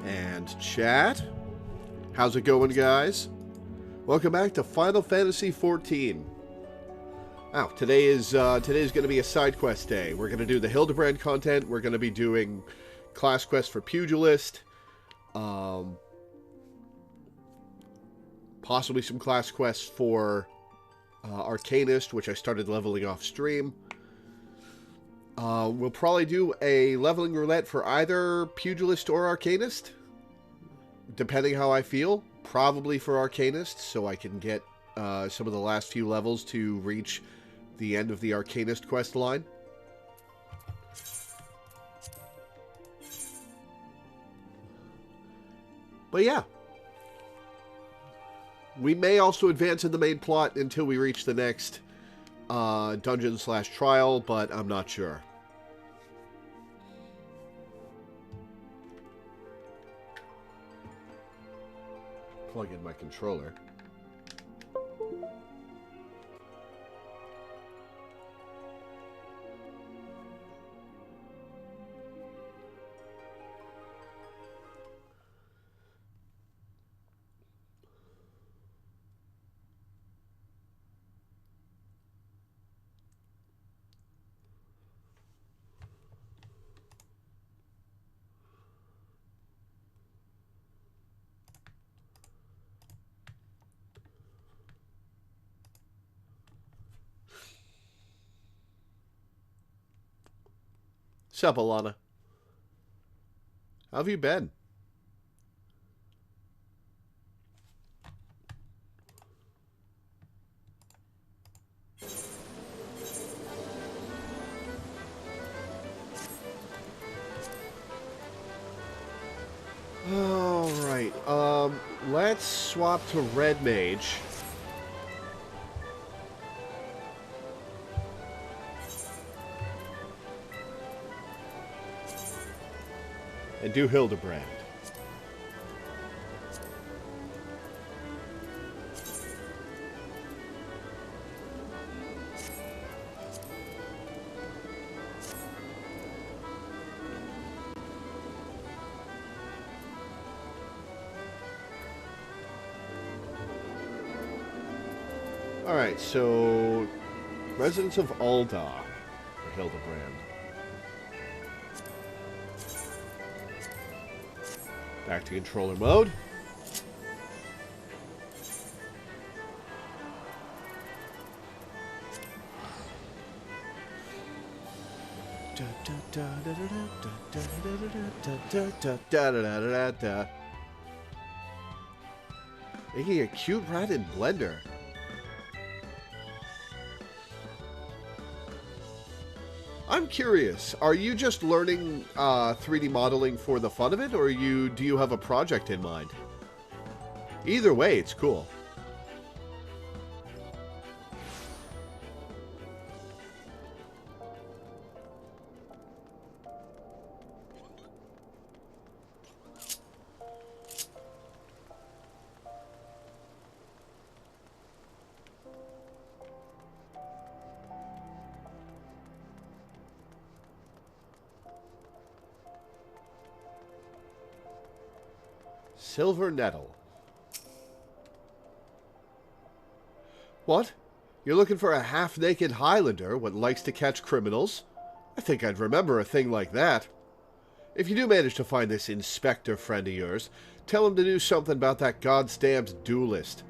And chat, how's it going, guys? Welcome back to Final Fantasy XIV. Wow, today is going to be a side quest day. We're going to do the Hildebrand content. We're going to be doing class quest for Pugilist, possibly some class quests for Arcanist, which I started leveling off stream. We'll probably do a leveling roulette for either Pugilist or Arcanist, depending how I feel. Probably for Arcanist, so I can get some of the last few levels to reach the end of the Arcanist quest line. But yeah. We may also advance in the main plot until we reach the next dungeon/trial, but I'm not sure. Plug in my controller. Sup, Alana? How have you been? Alright, let's swap to Red Mage. And do Hildebrand. Alright, so Residents of Ul'dah for Hildebrand. Back to controller mode. Making a cute rat in Blender. I'm curious, are you just learning 3D modeling for the fun of it, or do you have a project in mind? Either way, it's cool. Silver Nettle. What? You're looking for a half-naked Highlander what likes to catch criminals? I think I'd remember a thing like that. If you do manage to find this inspector friend of yours, tell him to do something about that god-stamped duelist.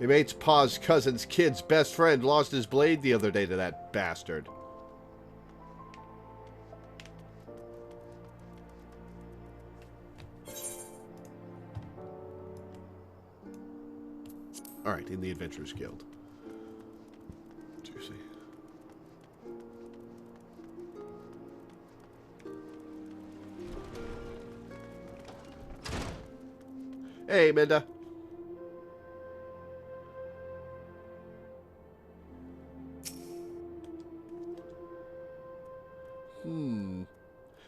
My mate's pa's cousin's kid's best friend lost his blade the other day to that bastard. Alright, in the Adventurers Guild. Seriously. Hey, Minda.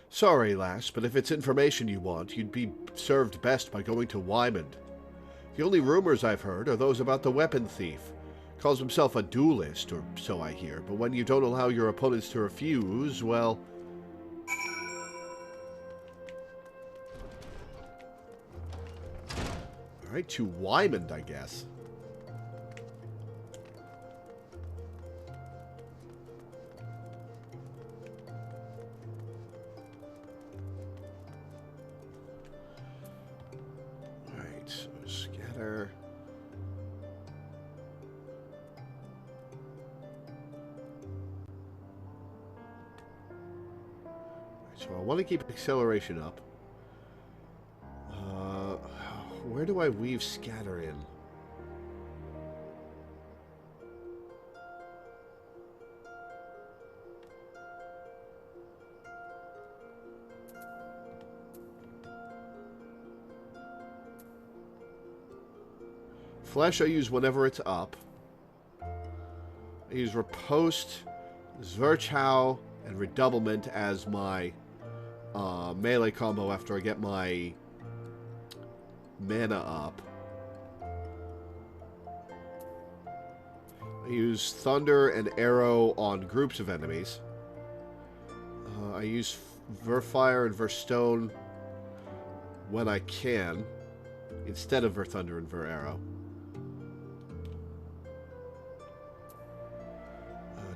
Sorry, lass, but if it's information you want, you'd be served best by going to Wymond. The only rumors I've heard are those about the weapon thief. Calls himself a duelist, or so I hear, but when you don't allow your opponents to refuse, well... Alright, to Wymond, I guess. Alright, so scatter. So I want to keep acceleration up. Where do I weave scatter in? Flash I use whenever it's up. I use Riposte, Zwerchhau, and Redoublement as my melee combo after I get my mana up. I use Thunder and Arrow on groups of enemies. I use Verfire and Verstone when I can, instead of Verthunder and Verarrow.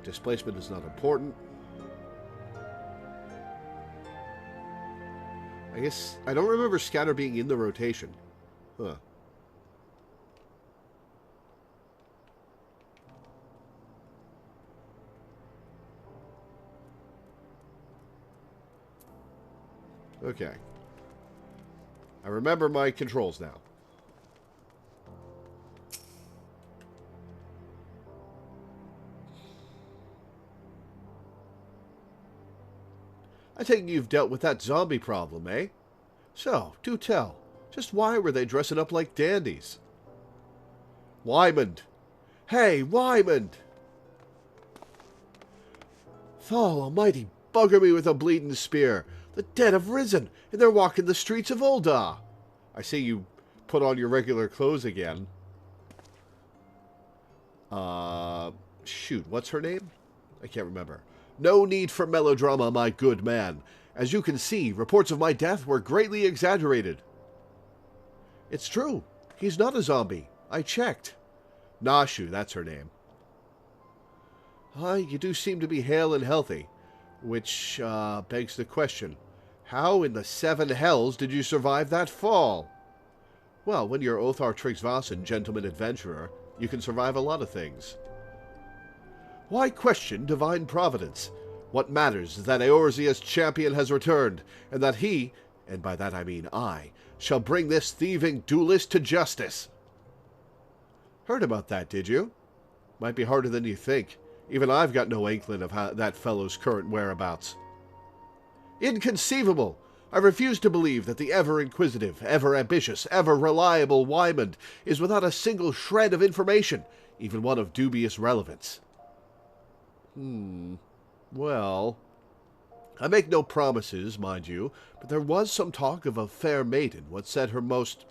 Displacement is not important. I guess I don't remember Scatter being in the rotation. Huh. Okay. I remember my controls now. I take it you've dealt with that zombie problem, eh? So, do tell. Just why were they dressing up like dandies? Wymond! Hey, Wymond! Thal almighty, bugger me with a bleeding spear. The dead have risen, and they're walking the streets of Ul'dah. I see you put on your regular clothes again. Shoot, what's her name? I can't remember. No need for melodrama, my good man. As you can see, reports of my death were greatly exaggerated. It's true. He's not a zombie. I checked. Nashu, that's her name. You do seem to be hale and healthy. Which, begs the question. How in the seven hells did you survive that fall? Well, when you're Othar Tryggsvason, gentleman adventurer, you can survive a lot of things. Why question divine providence? What matters is that Eorzea's champion has returned, and that he, and by that I mean I, shall bring this thieving duelist to justice. Heard about that, did you? Might be harder than you think. Even I've got no inkling of that fellow's current whereabouts. Inconceivable! I refuse to believe that the ever-inquisitive, ever-ambitious, ever-reliable Wymond is without a single shred of information, even one of dubious relevance. Well, I make no promises, mind you, but there was some talk of a fair maiden, what said her most...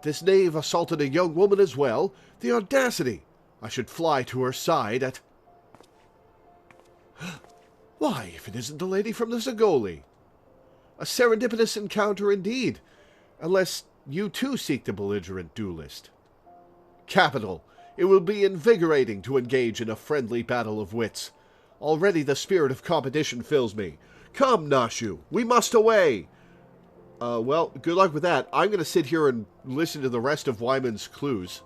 This knave assaulted a young woman as well? The audacity! I should fly to her side at... Why, if it isn't the lady from the Zagoli! A serendipitous encounter indeed, unless you too seek the belligerent duelist. Capital! It will be invigorating to engage in a friendly battle of wits. Already the spirit of competition fills me. Come, Nashu, we must away! Well, good luck with that. I'm going to sit here and listen to the rest of Wymond's clues.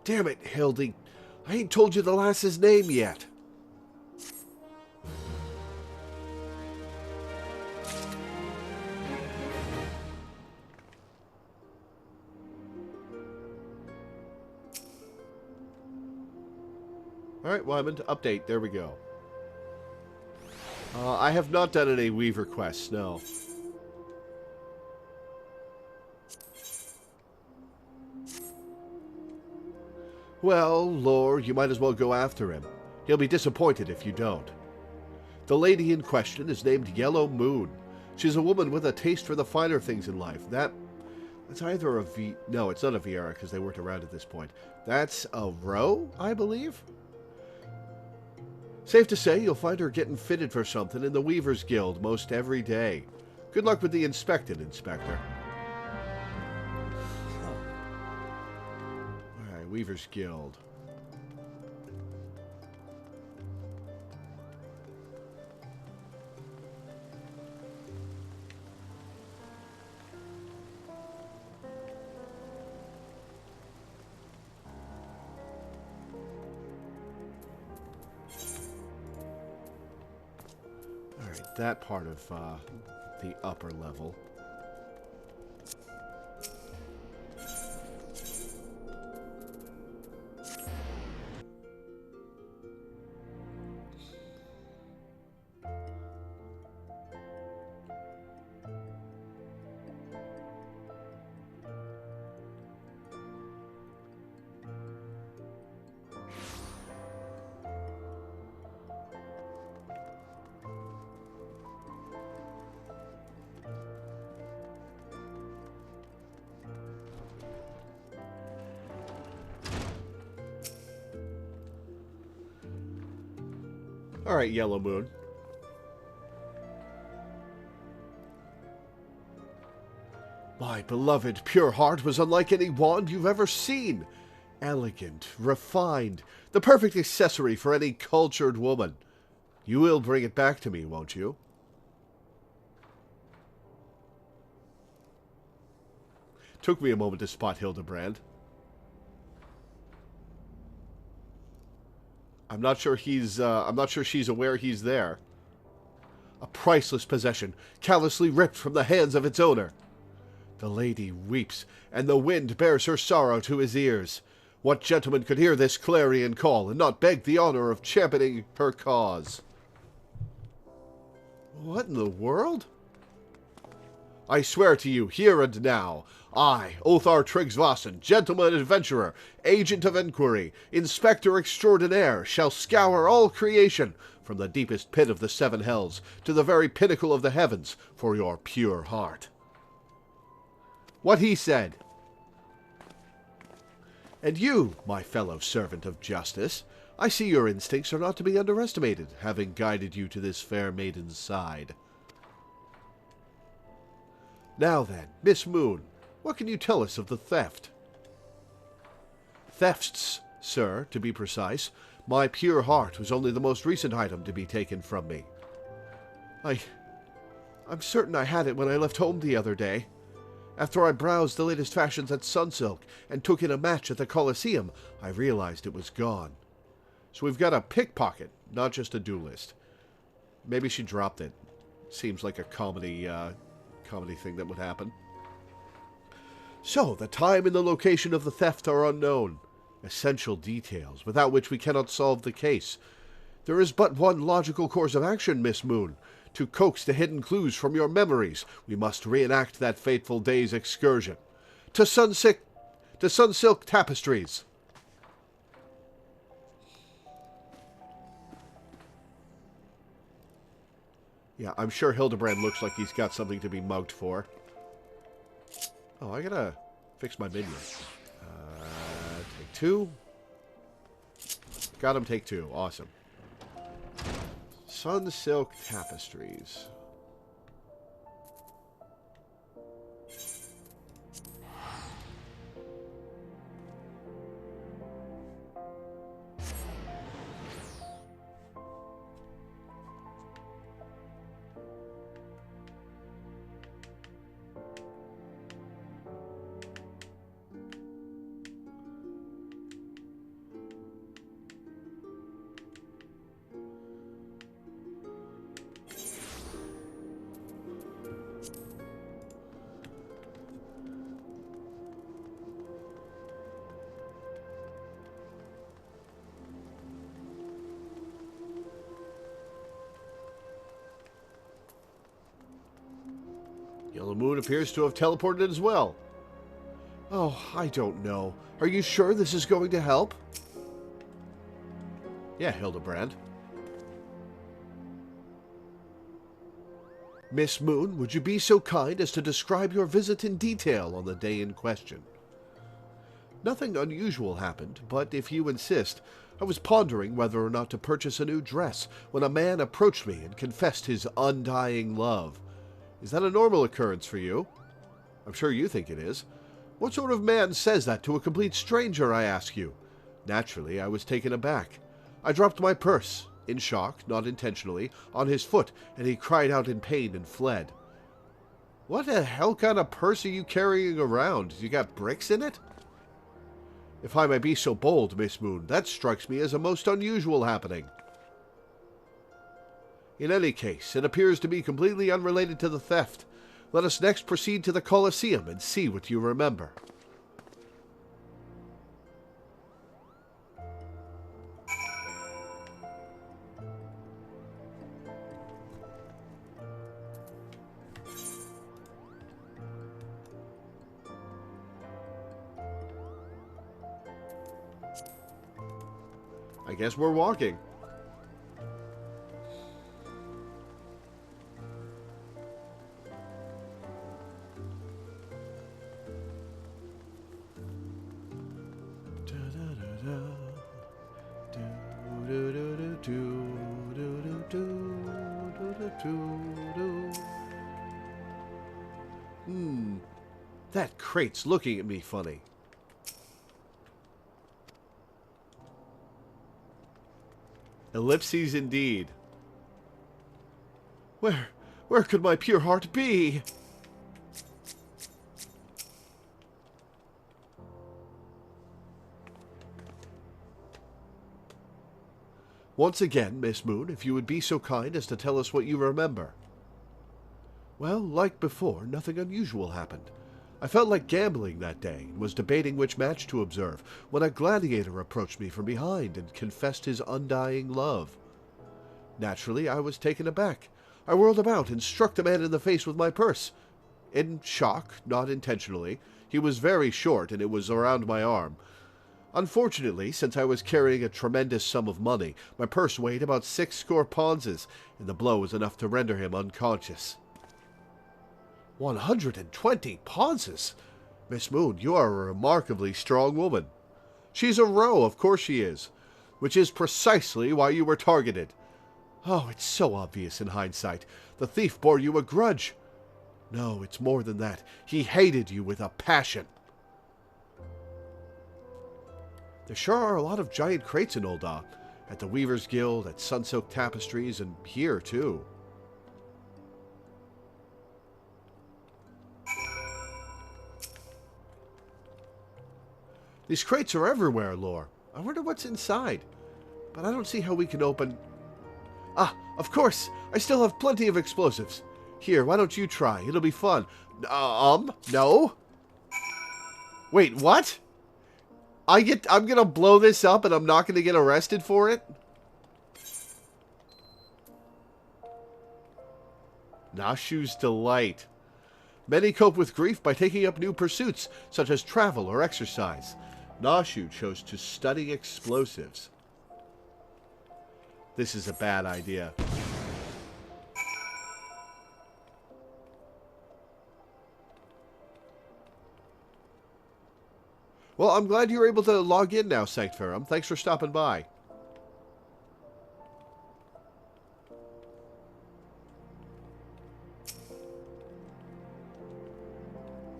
Damn it, Hildy. I ain't told you the lass's name yet. Alright, Wymond, update. There we go. I have not done any Weaver quests, no. Well, Lore, you might as well go after him. He'll be disappointed if you don't. The lady in question is named Yellow Moon. She's a woman with a taste for the finer things in life. That's either a No, it's not a Viera, because they weren't around at this point. That's a Ro, I believe? Safe to say you'll find her getting fitted for something in the Weavers Guild most every day. Good luck with the inspected, Inspector. Alright, Weavers Guild. That part of the upper level. Alright, Yellow Moon. My beloved pure heart was unlike any wand you've ever seen. Elegant, refined, the perfect accessory for any cultured woman. You will bring it back to me, won't you? Took me a moment to spot Hildebrand. I'm not sure she's aware he's there. A priceless possession, callously ripped from the hands of its owner. The lady weeps, and the wind bears her sorrow to his ears. What gentleman could hear this clarion call, and not beg the honor of championing her cause? What in the world? I swear to you, here and now, I, Othar Tryggsvason, gentleman adventurer, agent of inquiry, inspector extraordinaire, shall scour all creation, from the deepest pit of the seven hells to the very pinnacle of the heavens, for your pure heart. What he said. And you, my fellow servant of justice, I see your instincts are not to be underestimated, having guided you to this fair maiden's side. Now then, Miss Moon, what can you tell us of the theft? Thefts, sir, to be precise. My pure heart was only the most recent item to be taken from me. I'm certain I had it when I left home the other day. After I browsed the latest fashions at Sunsilk and took in a match at the Colosseum, I realized it was gone. So we've got a pickpocket, not just a duelist. Maybe she dropped it. Seems like a comedy thing that would happen. So, the time and the location of the theft are unknown. Essential details, without which we cannot solve the case. There is but one logical course of action, Miss Moon. To coax the hidden clues from your memories, we must reenact that fateful day's excursion. To Sunsilk Tapestries. Yeah, I'm sure Hildebrand looks like he's got something to be mugged for. Oh, I gotta fix my minion. Take two. Got him, take two. Awesome. Sunsilk Tapestries. Yellow Moon appears to have teleported as well. Oh, I don't know. Are you sure this is going to help? Yeah, Hildebrand. Miss Moon, would you be so kind as to describe your visit in detail on the day in question? Nothing unusual happened, but if you insist, I was pondering whether or not to purchase a new dress when a man approached me and confessed his undying love. Is that a normal occurrence for you? I'm sure you think it is. What sort of man says that to a complete stranger, I ask you? Naturally, I was taken aback. I dropped my purse, in shock, not intentionally, on his foot, and he cried out in pain and fled. What the hell kind of purse are you carrying around? You got bricks in it? If I may be so bold, Miss Moon, that strikes me as a most unusual happening. In any case, it appears to be completely unrelated to the theft. Let us next proceed to the Colosseum and see what you remember. I guess we're walking. That crate's looking at me funny. Ellipses indeed. Where could my pure heart be? Once again, Miss Moon, if you would be so kind as to tell us what you remember. Well, like before, nothing unusual happened. I felt like gambling that day and was debating which match to observe when a gladiator approached me from behind and confessed his undying love. Naturally, I was taken aback. I whirled about and struck the man in the face with my purse. In shock, not intentionally. He was very short and it was around my arm. Unfortunately, since I was carrying a tremendous sum of money, my purse weighed about 6 ponzes, and the blow was enough to render him unconscious. 120 ponzes? Miss Moon, you are a remarkably strong woman. She's a roe, of course she is. Which is precisely why you were targeted. Oh, it's so obvious in hindsight. The thief bore you a grudge. No, it's more than that. He hated you with a passion. There sure are a lot of giant crates in Ul'dah. At the Weaver's Guild, at Sunsilk Tapestries, and here, too. These crates are everywhere, Lore. I wonder what's inside. But I don't see how we can open... Ah, of course! I still have plenty of explosives. Here, why don't you try? It'll be fun. No? Wait, what? I'm gonna blow this up and I'm not gonna get arrested for it? Nashu's delight. Many cope with grief by taking up new pursuits, such as travel or exercise. Nashu chose to study explosives. This is a bad idea. Well, I'm glad you're able to log in now, Sanctferum. Thanks for stopping by.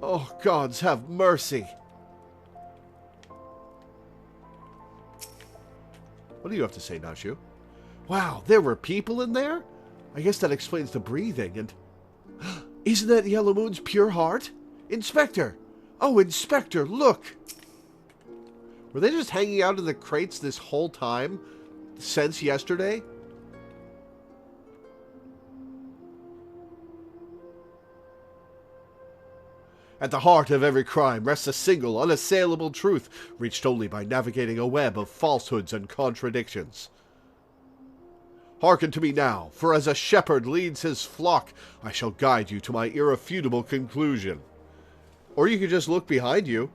Oh, gods, have mercy. What do you have to say, Nashu? Wow, there were people in there? I guess that explains the breathing and... Isn't that Yellow Moon's pure heart? Inspector! Oh, Inspector, look! Were they just hanging out in the crates this whole time? Since yesterday? At the heart of every crime rests a single, unassailable truth, reached only by navigating a web of falsehoods and contradictions. Hearken to me now, for as a shepherd leads his flock, I shall guide you to my irrefutable conclusion. Or you could just look behind you.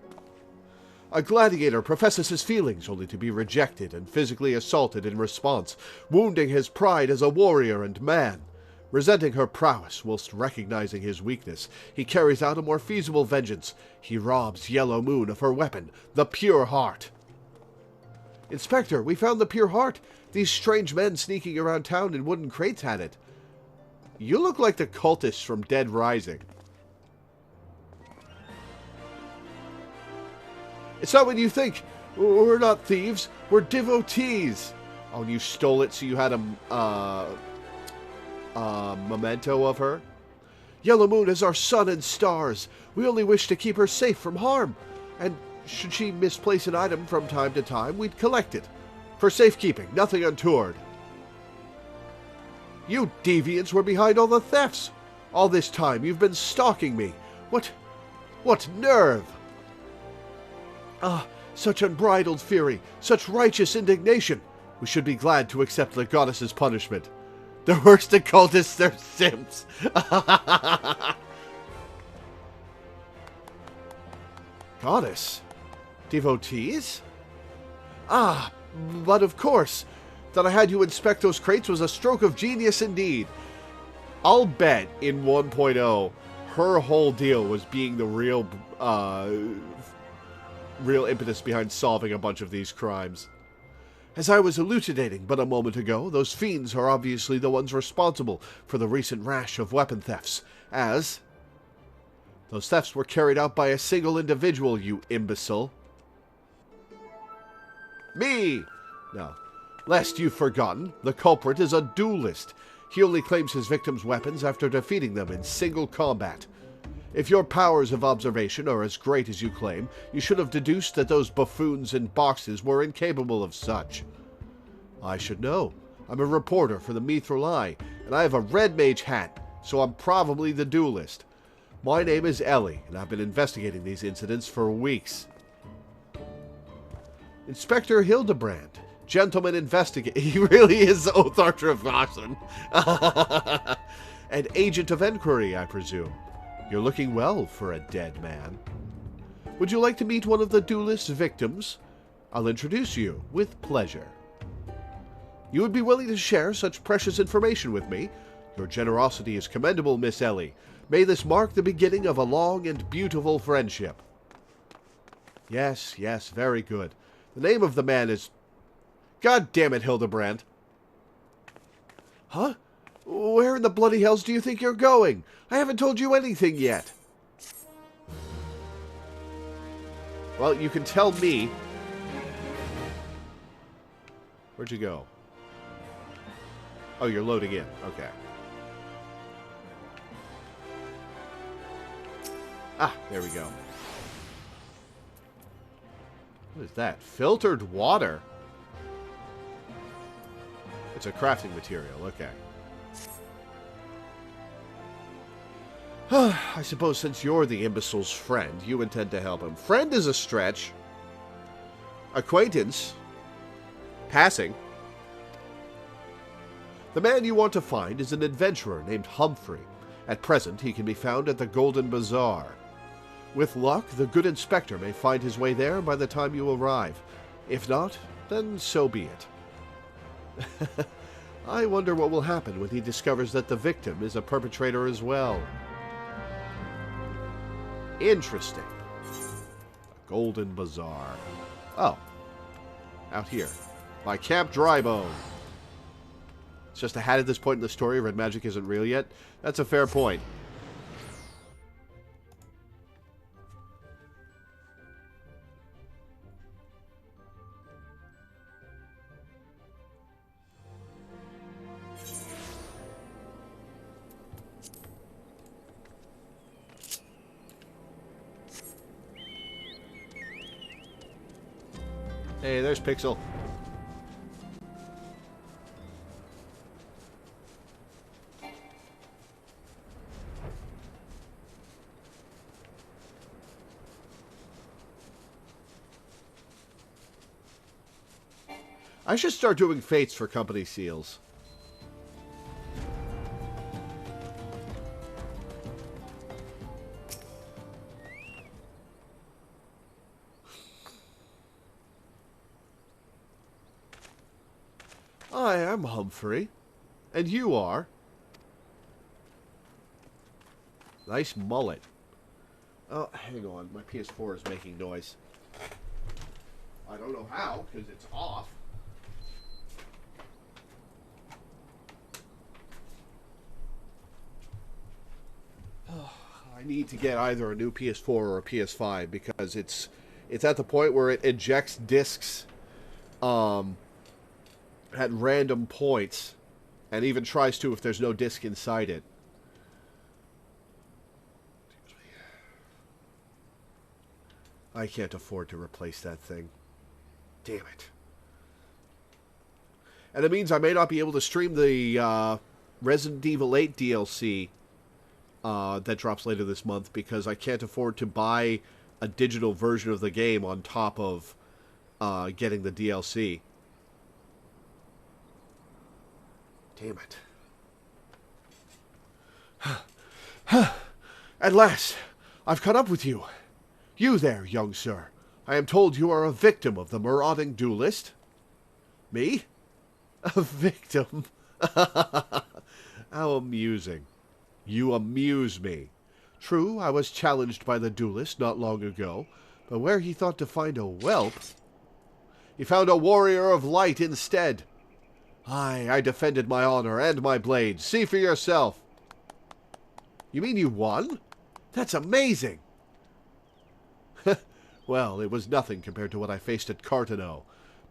A gladiator professes his feelings only to be rejected and physically assaulted in response, wounding his pride as a warrior and man. Resenting her prowess whilst recognizing his weakness, he carries out a more feasible vengeance. He robs Yellow Moon of her weapon, the Pure Heart. Inspector, we found the Pure Heart. These strange men sneaking around town in wooden crates had it. You look like the cultists from Dead Rising. It's not what you think. We're not thieves. We're devotees. Oh, and you stole it so you had a memento of her? Yellow Moon is our sun and stars. We only wish to keep her safe from harm. And should she misplace an item from time to time, we'd collect it. For safekeeping, nothing untoward. You deviants were behind all the thefts. All this time you've been stalking me. What nerve? Ah, such unbridled fury, such righteous indignation. We should be glad to accept the goddess's punishment. The worst occultists, they're simps. Goddess? Devotees? Ah, but of course. That I had you inspect those crates was a stroke of genius indeed. I'll bet in 1.0 her whole deal was being the real impetus behind solving a bunch of these crimes. As I was elucidating but a moment ago, those fiends are obviously the ones responsible for the recent rash of weapon thefts, as those thefts were carried out by a single individual, you imbecile. Me! No. Lest you've forgotten, the culprit is a duelist. He only claims his victims' weapons after defeating them in single combat. If your powers of observation are as great as you claim, you should have deduced that those buffoons in boxes were incapable of such. I should know. I'm a reporter for the Mithril Eye, and I have a red mage hat, so I'm probably the duelist. My name is Ellie, and I've been investigating these incidents for weeks. Inspector Hildebrand. Gentleman investigator. He really is Othar Travasson. An agent of enquiry, I presume. You're looking well for a dead man. Would you like to meet one of the duelist's victims? I'll introduce you with pleasure. You would be willing to share such precious information with me? Your generosity is commendable, Miss Ellie. May this mark the beginning of a long and beautiful friendship. Yes, very good. The name of the man is... God damn it, Hildebrand. Huh? Where in the bloody hells do you think you're going? I haven't told you anything yet. Well, you can tell me. Where'd you go? Oh, you're loading in. Okay. Ah, there we go. What is that? Filtered water? It's a crafting material, okay. I suppose since you're the imbecile's friend, you intend to help him. Friend is a stretch. Acquaintance. Passing. The man you want to find is an adventurer named Humphrey. At present, he can be found at the Golden Bazaar. With luck, the good inspector may find his way there by the time you arrive. If not, then so be it. I wonder what will happen when he discovers that the victim is a perpetrator as well. Interesting. A Golden Bazaar. Oh. Out here. By Camp Drybone. It's just a hat at this point in the story. Red magic isn't real yet. That's a fair point. Hey, there's Pixel. I should start doing fates for company seals. Hi, I'm Humphrey. And you are? Nice mullet. Oh, hang on. My PS4 is making noise. I don't know how, because it's off. I need to get either a new PS4 or a PS5 because it's at the point where it ejects discs at random points and even tries to if there's no disc inside it. I can't afford to replace that thing. Damn it. And it means I may not be able to stream the Resident Evil 8 DLC that drops later this month because I can't afford to buy a digital version of the game on top of getting the DLC. Damn it. At last, I've caught up with you. You there, young sir. I am told you are a victim of the marauding duelist. Me? A victim? How amusing. You amuse me. True, I was challenged by the duelist not long ago, but where he thought to find a whelp, he found a warrior of light instead. Aye, I defended my honor and my blade. See for yourself. You mean you won? That's amazing. Well, it was nothing compared to what I faced at Cartano.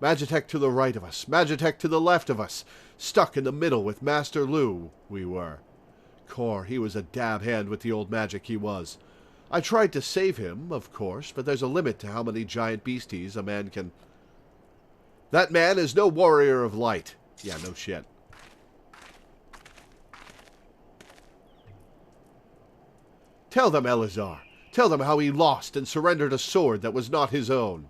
Magitech to the right of us, Magitech to the left of us. Stuck in the middle with Master Lu, we were. Cor, he was a dab hand with the old magic, he was. I tried to save him, of course, but there's a limit to how many giant beasties a man can... That man is no warrior of light. Yeah, no shit. Tell them, Elazar. Tell them how he lost and surrendered a sword that was not his own.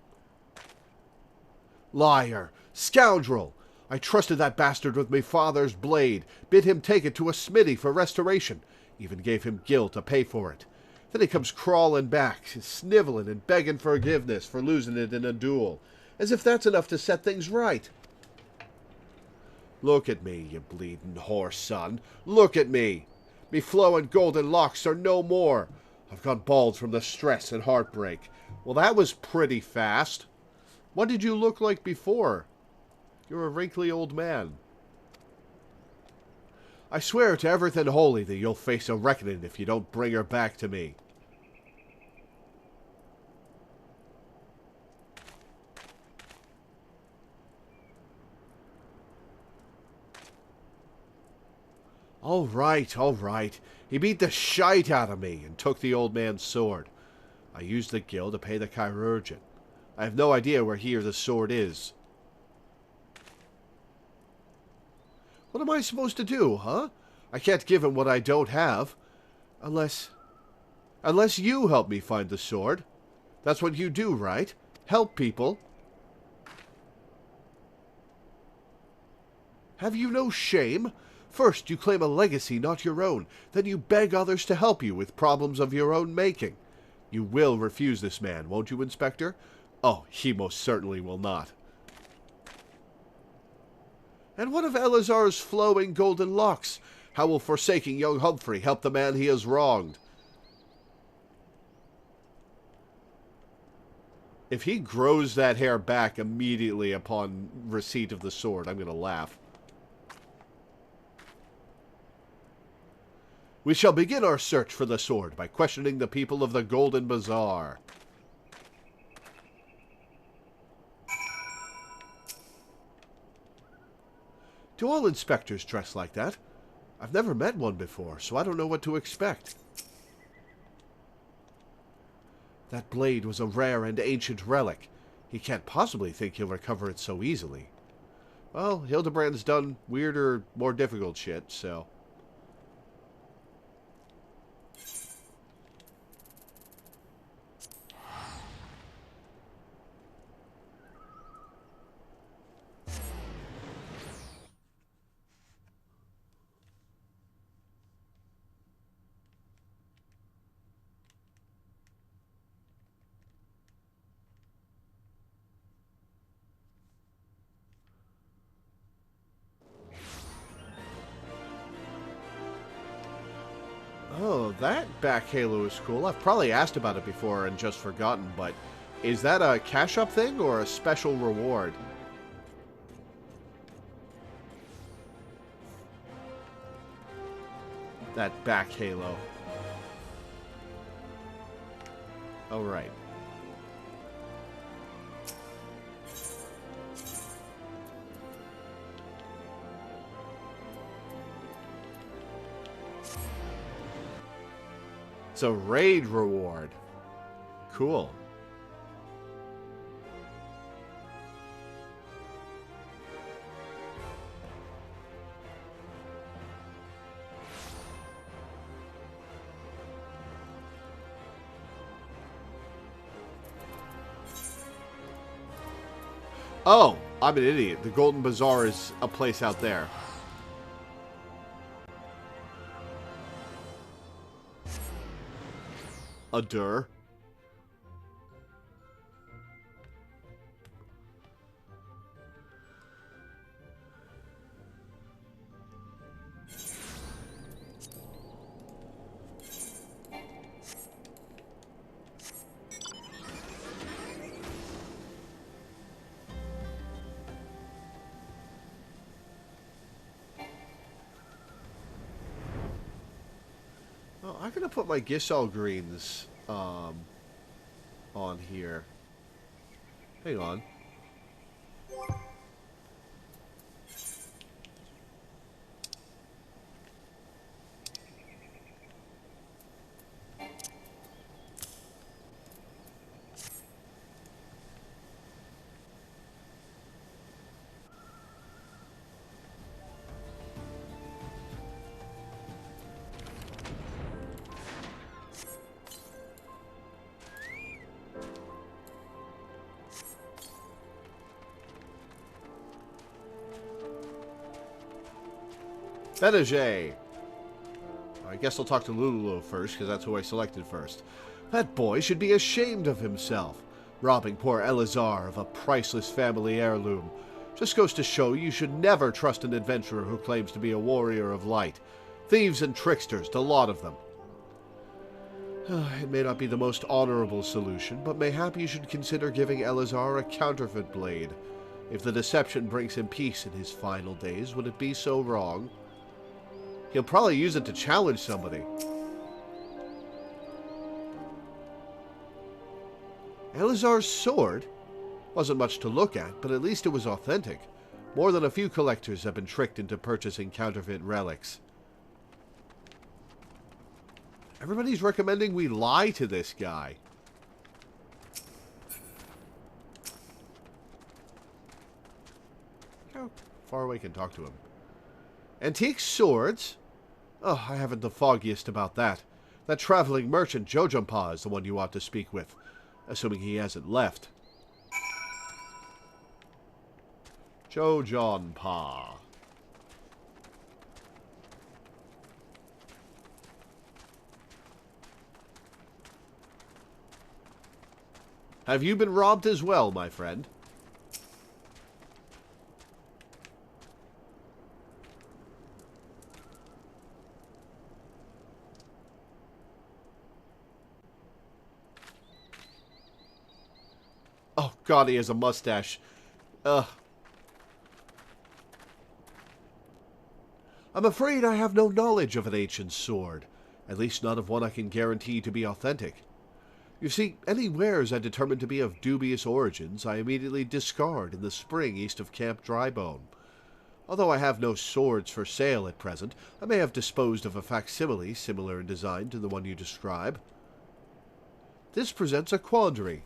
Liar! Scoundrel! I trusted that bastard with my father's blade, bid him take it to a smithy for restoration, even gave him gil to pay for it. Then he comes crawling back, snivelling and begging forgiveness for losing it in a duel, as if that's enough to set things right. Look at me, you bleeding horse, son. Look at me. Me flowing golden locks are no more. I've gone bald from the stress and heartbreak. Well, that was pretty fast. What did you look like before? You're a wrinkly old man. I swear to everything holy that you'll face a reckoning if you don't bring her back to me. All right, all right. He beat the shite out of me and took the old man's sword. I used the gil to pay the chirurgeon. I have no idea where he or the sword is. What am I supposed to do, huh? I can't give him what I don't have. Unless you help me find the sword. That's what you do, right? Help people. Have you no shame? First you claim a legacy not your own. Then you beg others to help you with problems of your own making. You will refuse this man, won't you, Inspector? Oh, he most certainly will not. And what of Elazar's flowing golden locks? How will forsaking young Humphrey help the man he has wronged? If he grows that hair back immediately upon receipt of the sword, I'm going to laugh. We shall begin our search for the sword by questioning the people of the Golden Bazaar. Do all inspectors dress like that? I've never met one before, so I don't know what to expect. That blade was a rare and ancient relic. He can't possibly think he'll recover it so easily. Well, Hildebrand's done weirder, more difficult shit, so... Oh, that back halo is cool. I've probably asked about it before and just forgotten, but is that a cash-up thing or a special reward? That back halo. Oh, right. It's a raid reward. Cool. Oh, I'm an idiot. The Golden Bazaar is a place out there. A dur. Oh, I'm gonna put my Giselle greens on here. Hang on. Benajay. I guess I'll talk to Lulu first, because that's who I selected first. That boy should be ashamed of himself, robbing poor Elazar of a priceless family heirloom. Just goes to show you should never trust an adventurer who claims to be a warrior of light. Thieves and tricksters, the lot of them. It may not be the most honorable solution, but mayhap you should consider giving Elazar a counterfeit blade. If the deception brings him peace in his final days, would it be so wrong? He'll probably use it to challenge somebody. Elazar's sword? Wasn't much to look at, but at least it was authentic. More than a few collectors have been tricked into purchasing counterfeit relics. Everybody's recommending we lie to this guy. How far away can talk to him? Antique swords? Oh, I haven't the foggiest about that. That traveling merchant Jojumpa is the one you ought to speak with, assuming he hasn't left. Jojumpa. Have you been robbed as well, my friend? Oh, God, he has a mustache. Ugh. I'm afraid I have no knowledge of an ancient sword. At least none of one I can guarantee to be authentic. You see, any wares I determine to be of dubious origins, I immediately discard in the spring east of Camp Drybone. Although I have no swords for sale at present, I may have disposed of a facsimile similar in design to the one you describe. This presents a quandary.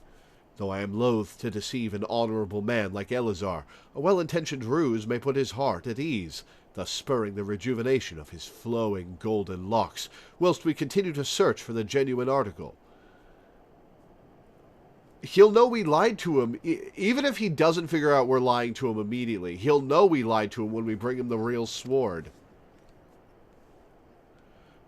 Though I am loath to deceive an honorable man like Elazar, a well-intentioned ruse may put his heart at ease, thus spurring the rejuvenation of his flowing golden locks, whilst we continue to search for the genuine article. He'll know we lied to him, even if he doesn't figure out we're lying to him immediately. He'll know we lied to him when we bring him the real sword.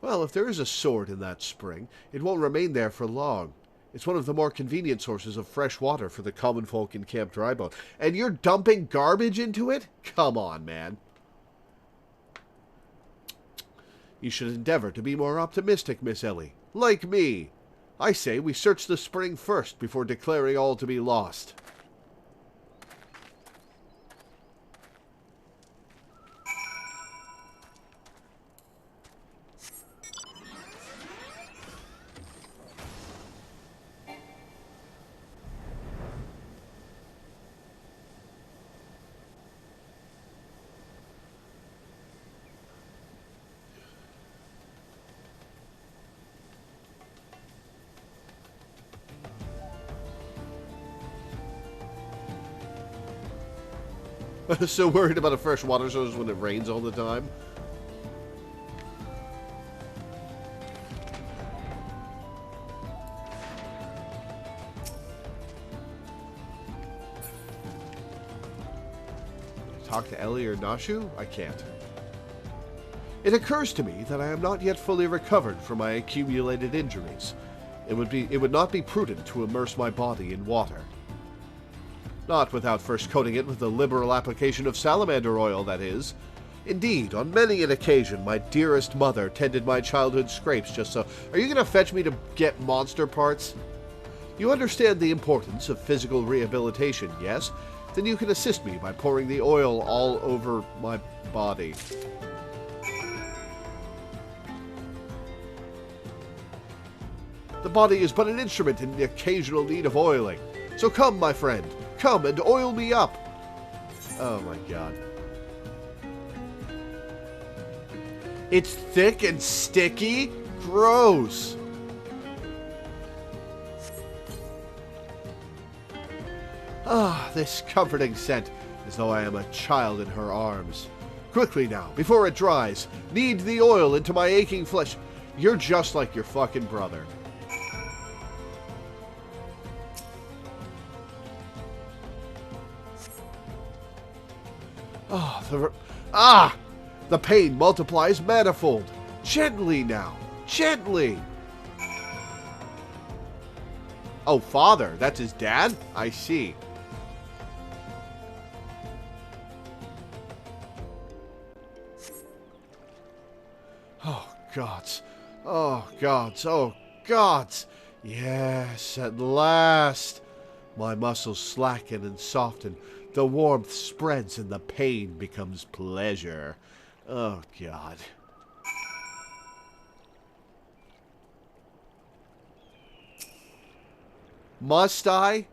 Well, if there is a sword in that spring, it won't remain there for long. It's one of the more convenient sources of fresh water for the common folk in Camp Drybone. And you're dumping garbage into it? Come on, man. You should endeavor to be more optimistic, Miss Ellie. Like me. I say we search the spring first before declaring all to be lost. So worried about a fresh water source when it rains all the time. Talk to Ellie or Nashu? I can't. It occurs to me that I am not yet fully recovered from my accumulated injuries. It would not be prudent to immerse my body in water. Not without first coating it with a liberal application of salamander oil, that is. Indeed, on many an occasion, my dearest mother tended my childhood scrapes just so... Are you going to fetch me to get monster parts? You understand the importance of physical rehabilitation, yes? Then you can assist me by pouring the oil all over my body. The body is but an instrument in the occasional need of oiling. So come, my friend. Come and oil me up. Oh my god. It's thick and sticky? Gross. Ah, this comforting scent, as though I am a child in her arms. Quickly now, before it dries, knead the oil into my aching flesh. You're just like your fucking brother. The pain multiplies manifold. Gently now. Gently. Oh, father. That's his dad? I see. Oh, gods. Oh, gods. Oh, gods. Yes, at last. My muscles slacken and soften. The warmth spreads and the pain becomes pleasure. Oh, God. Must I?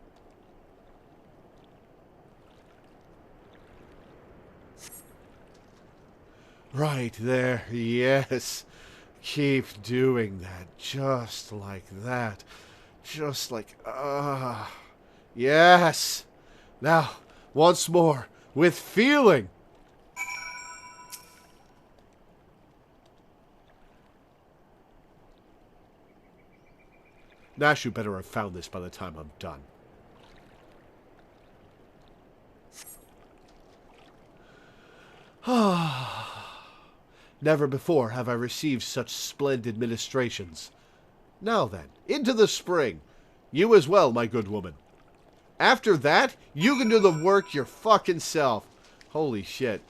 Right there, yes. Keep doing that, just like that. Just like, yes. Now, once more, with feeling. Nashu better have found this by the time I'm done. Never before have I received such splendid ministrations. Now then, into the spring. You as well, my good woman. After that, you can do the work your fucking self. Holy shit.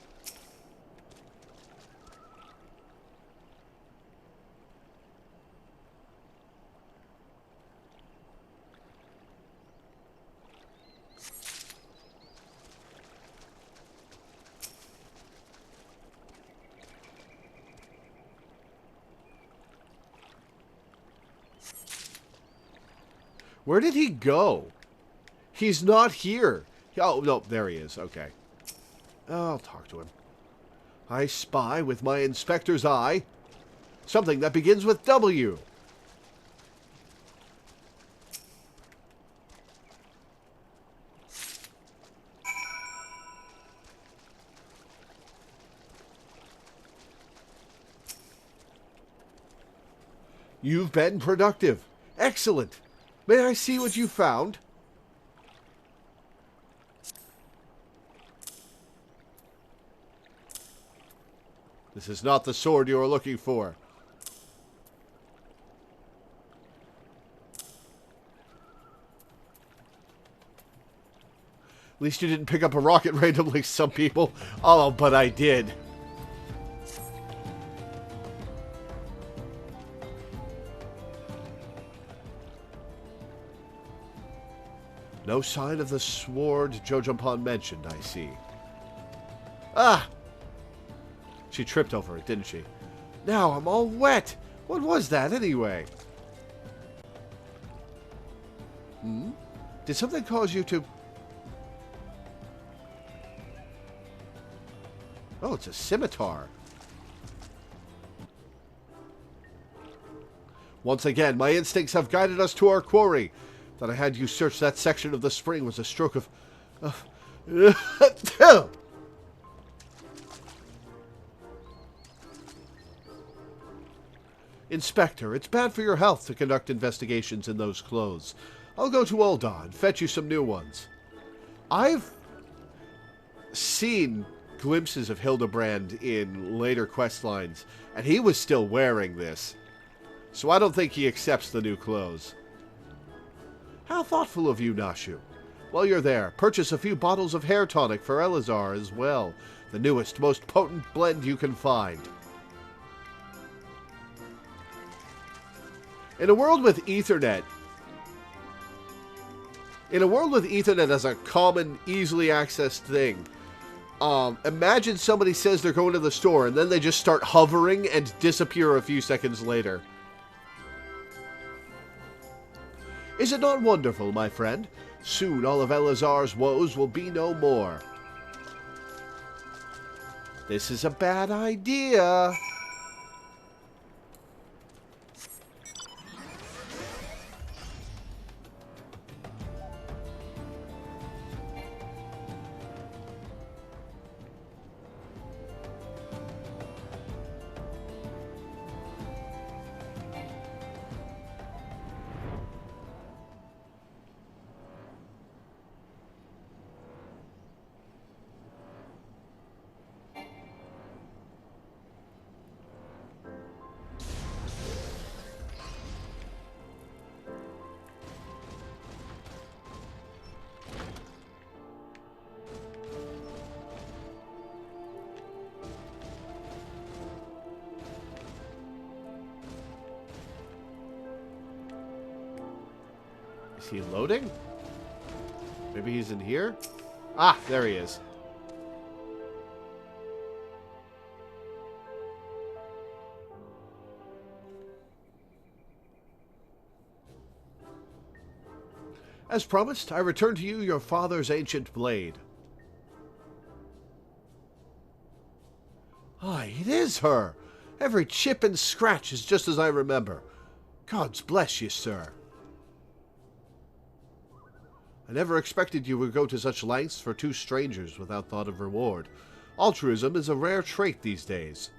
Where did he go? He's not here. Oh, no, there he is. Okay. I'll talk to him. I spy with my inspector's eye something that begins with W. You've been productive. Excellent. May I see what you found? This is not the sword you are looking for. At least you didn't pick up a rocket randomly like some people. Oh, but I did. No sign of the sword Jojumpan mentioned, I see. Ah! She tripped over it, didn't she? Now I'm all wet! What was that, anyway? Hmm? Did something cause you to... Oh, it's a scimitar. Once again, my instincts have guided us to our quarry. That I had you search that section of the spring was a stroke of... Inspector, it's bad for your health to conduct investigations in those clothes. I'll go to Ul'dah and fetch you some new ones. I've seen glimpses of Hildebrand in later quest lines, and he was still wearing this. So I don't think he accepts the new clothes. How thoughtful of you, Nashu. While you're there, purchase a few bottles of hair tonic for Eleazar as well. The newest, most potent blend you can find. In a world with Ethernet as a common, easily accessed thing, imagine somebody says they're going to the store and then they just start hovering and disappear a few seconds later. Is it not wonderful, my friend? Soon all of Eleazar's woes will be no more. This is a bad idea. Is he loading? Maybe he's in here? Ah, there he is. As promised, I return to you your father's ancient blade. Aye, it is her! Every chip and scratch is just as I remember. Gods bless you, sir. I never expected you would go to such lengths for two strangers without thought of reward. Altruism is a rare trait these days.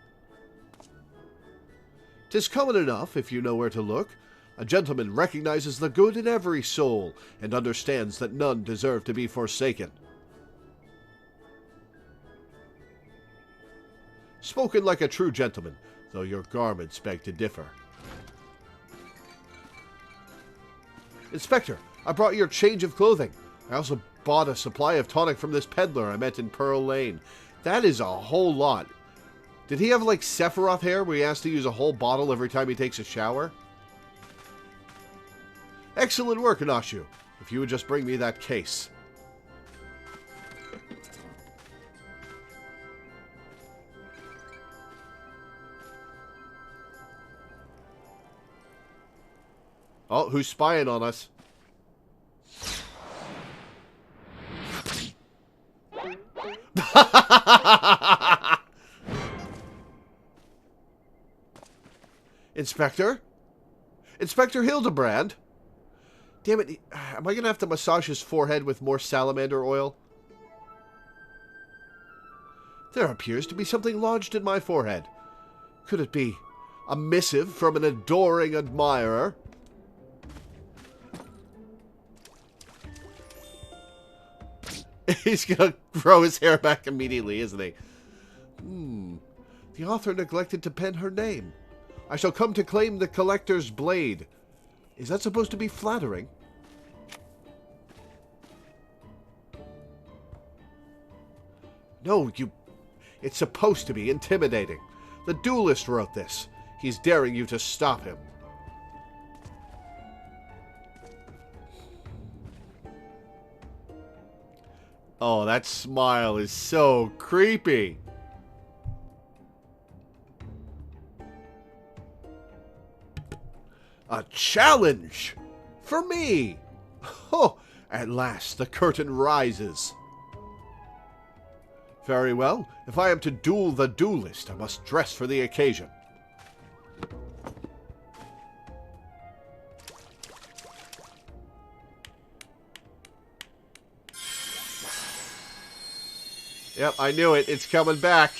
'Tis common enough, if you know where to look. A gentleman recognizes the good in every soul, and understands that none deserve to be forsaken. Spoken like a true gentleman, though your garments beg to differ. Inspector, I brought your change of clothing. I also bought a supply of tonic from this peddler I met in Pearl Lane. That is a whole lot. Did he have like Sephiroth hair where he has to use a whole bottle every time he takes a shower? Excellent work, Nashu. If you would just bring me that case. Oh, who's spying on us? Inspector? Inspector Hildebrand? Damn it, am I going to have to massage his forehead with more salamander oil? There appears to be something lodged in my forehead. Could it be a missive from an adoring admirer? He's going to grow his hair back immediately, isn't he? The author neglected to pen her name. I shall come to claim the collector's blade. Is that supposed to be flattering? No, it's supposed to be intimidating. The duelist wrote this. He's daring you to stop him. Oh, that smile is so creepy. A challenge! For me! Oh, at last the curtain rises. Very well. If I am to duel the duelist, I must dress for the occasion. Yep, I knew it. It's coming back.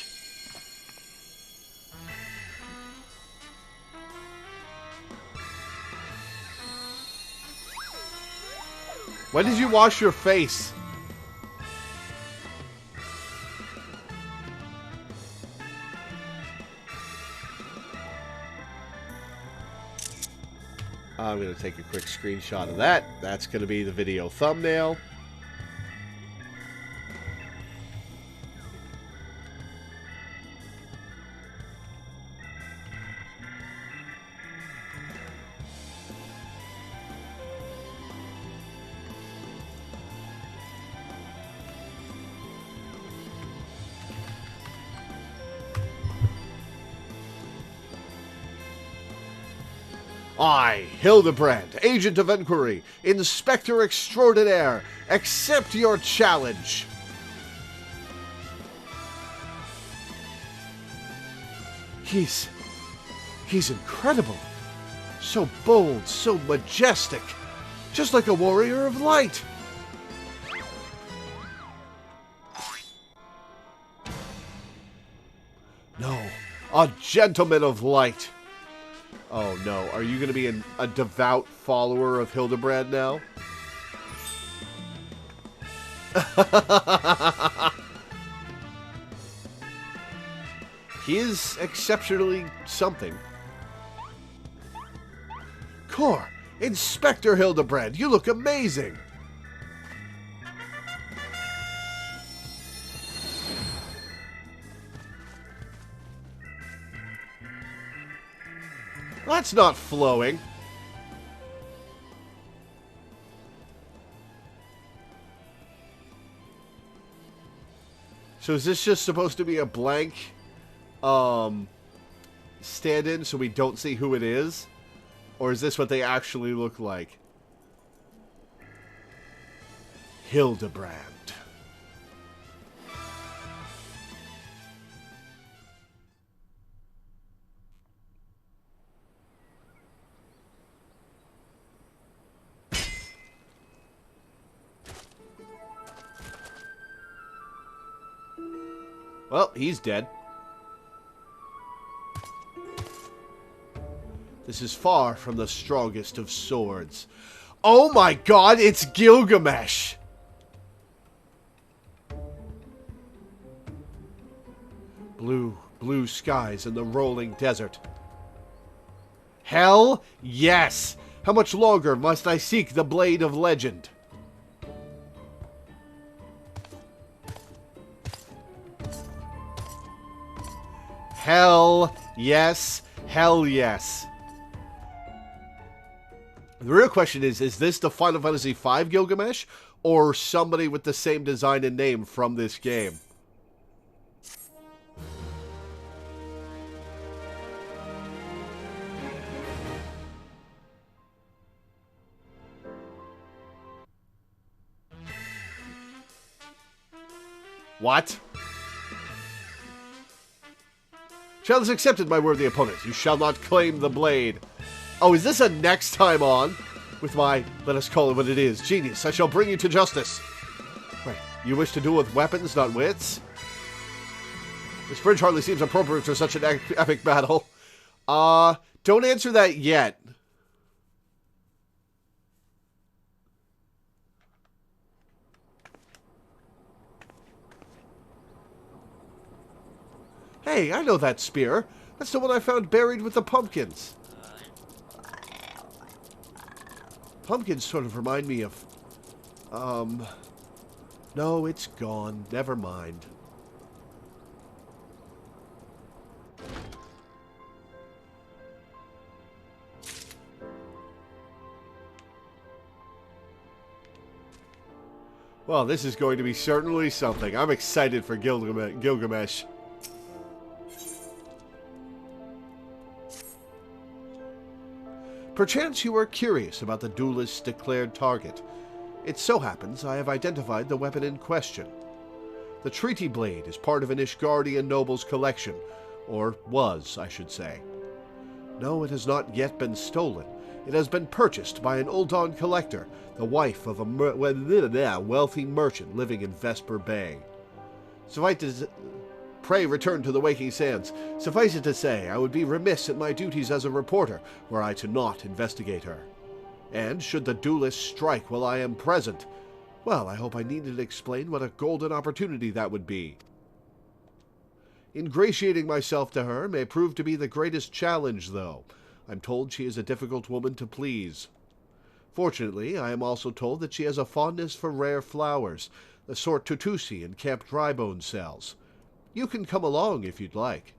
When did you wash your face? I'm going to take a quick screenshot of that. That's going to be the video thumbnail. I, Hildebrand, Agent of Inquiry, Inspector Extraordinaire, accept your challenge. He's incredible. So bold, so majestic. Just like a warrior of light. No, a gentleman of light. Oh no, are you going to be a devout follower of Hildebrand now? He is exceptionally something. Cor, Inspector Hildebrand, you look amazing! That's not flowing. So is this just supposed to be a blank stand-in so we don't see who it is? Or is this what they actually look like? Hildebrand. Well, he's dead. This is far from the strongest of swords. Oh my god, it's Gilgamesh! Blue skies and the rolling desert. Hell, yes! How much longer must I seek the Blade of Legend? Hell yes. Hell yes. The real question is this the Final Fantasy V Gilgamesh? Or somebody with the same design and name from this game? What? Challenge accepted, my worthy opponent. You shall not claim the blade. Oh, is this a next time on? With my, let us call it what it is, genius, I shall bring you to justice. Wait, you wish to duel with weapons, not wits? This bridge hardly seems appropriate for such an epic battle. Don't answer that yet. Hey, I know that spear. That's the one I found buried with the pumpkins. Pumpkins sort of remind me of... No, it's gone. Never mind. Well, this is going to be certainly something. I'm excited for Gilgamesh. Perchance you are curious about the duelist's declared target. It so happens I have identified the weapon in question. The treaty blade is part of an Ishgardian noble's collection, or was, I should say. No, it has not yet been stolen. It has been purchased by an Uldan collector, the wife of a wealthy merchant living in Vesper Bay. Pray return to the Waking Sands. Suffice it to say, I would be remiss in my duties as a reporter were I to not investigate her. And should the duelist strike while I am present, well, I hope I needn't explain what a golden opportunity that would be. Ingratiating myself to her may prove to be the greatest challenge, though. I'm told she is a difficult woman to please. Fortunately, I am also told that she has a fondness for rare flowers, the sort Tutusi and Camp Drybone sells. You can come along if you'd like.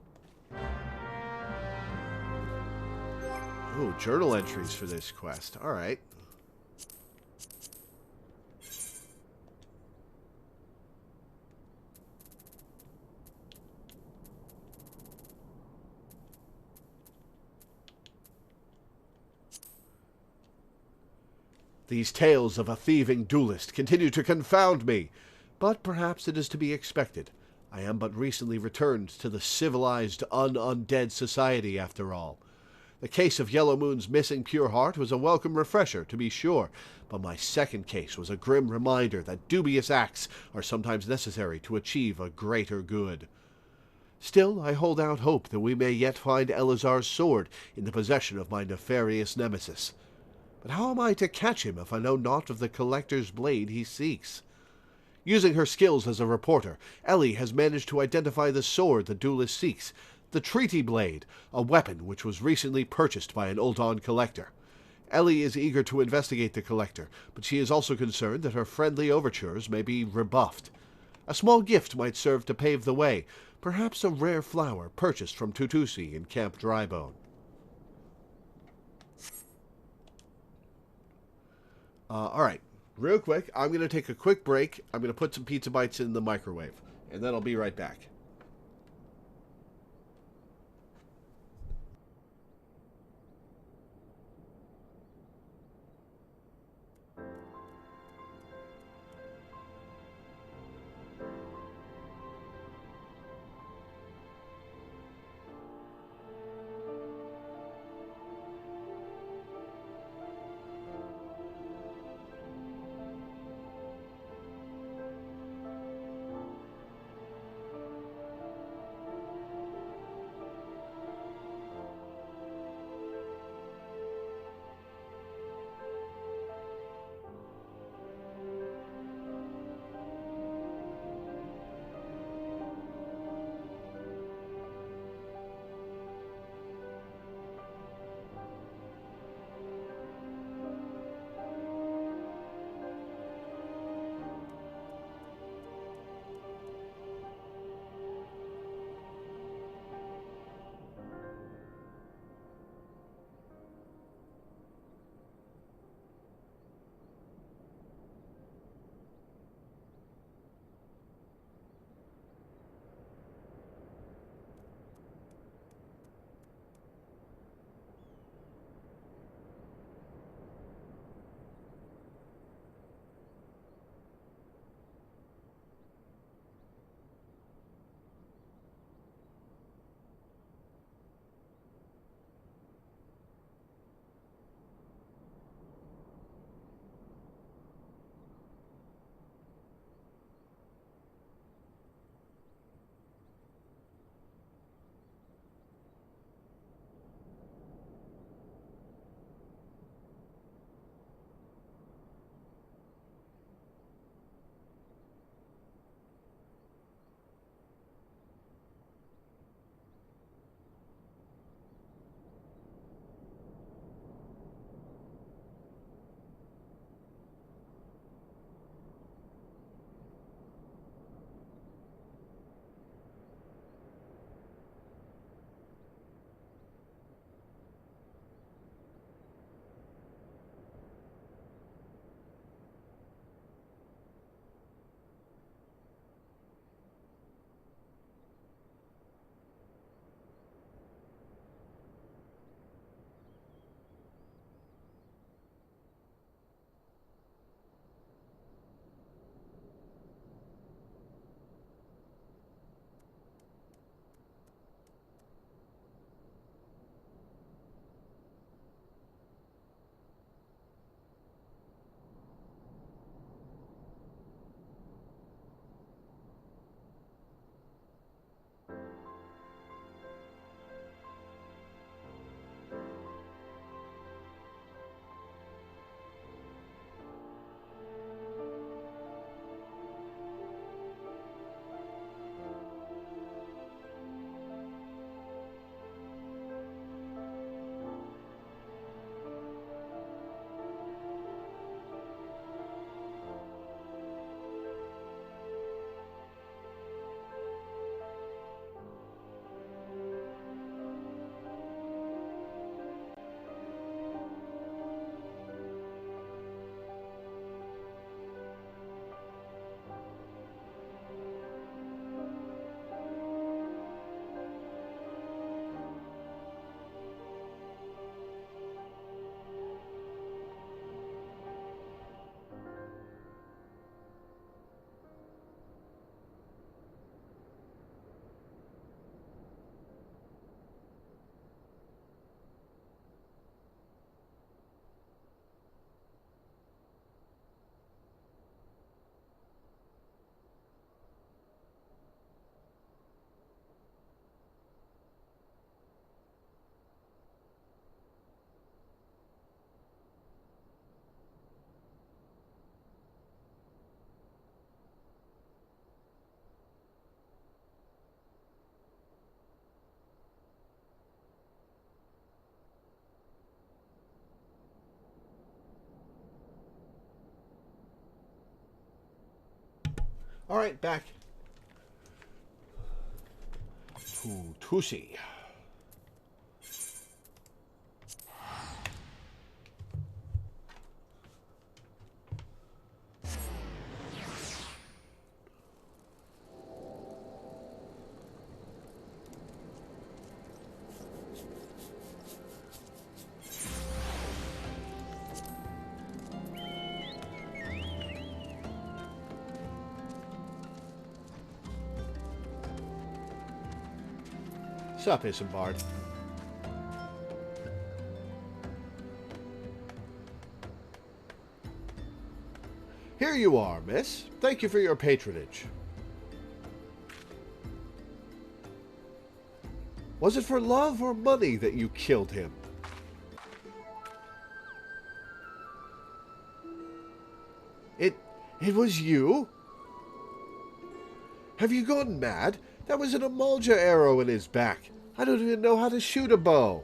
Oh, journal entries for this quest. All right. These tales of a thieving duelist continue to confound me, but perhaps it is to be expected. I am but recently returned to the civilized, undead society, after all. The case of Yellow Moon's missing pure heart was a welcome refresher, to be sure, but my second case was a grim reminder that dubious acts are sometimes necessary to achieve a greater good. Still, I hold out hope that we may yet find Elazar's sword in the possession of my nefarious nemesis. But how am I to catch him if I know naught of the collector's blade he seeks? Using her skills as a reporter, Ellie has managed to identify the sword the duelist seeks, the Treaty Blade, a weapon which was recently purchased by an Uldan collector. Ellie is eager to investigate the collector, but she is also concerned that her friendly overtures may be rebuffed. A small gift might serve to pave the way, perhaps a rare flower purchased from Tutusi in Camp Drybone. Alright, real quick, I'm going to take a quick break. I'm going to put some pizza bites in the microwave, and then I'll be right back. Alright, back. Tusi. Sup, Isambard. Here you are, miss. Thank you for your patronage. Was it for love or money that you killed him? It was you? Have you gone mad? That was an Amalja arrow in his back. I don't even know how to shoot a bow.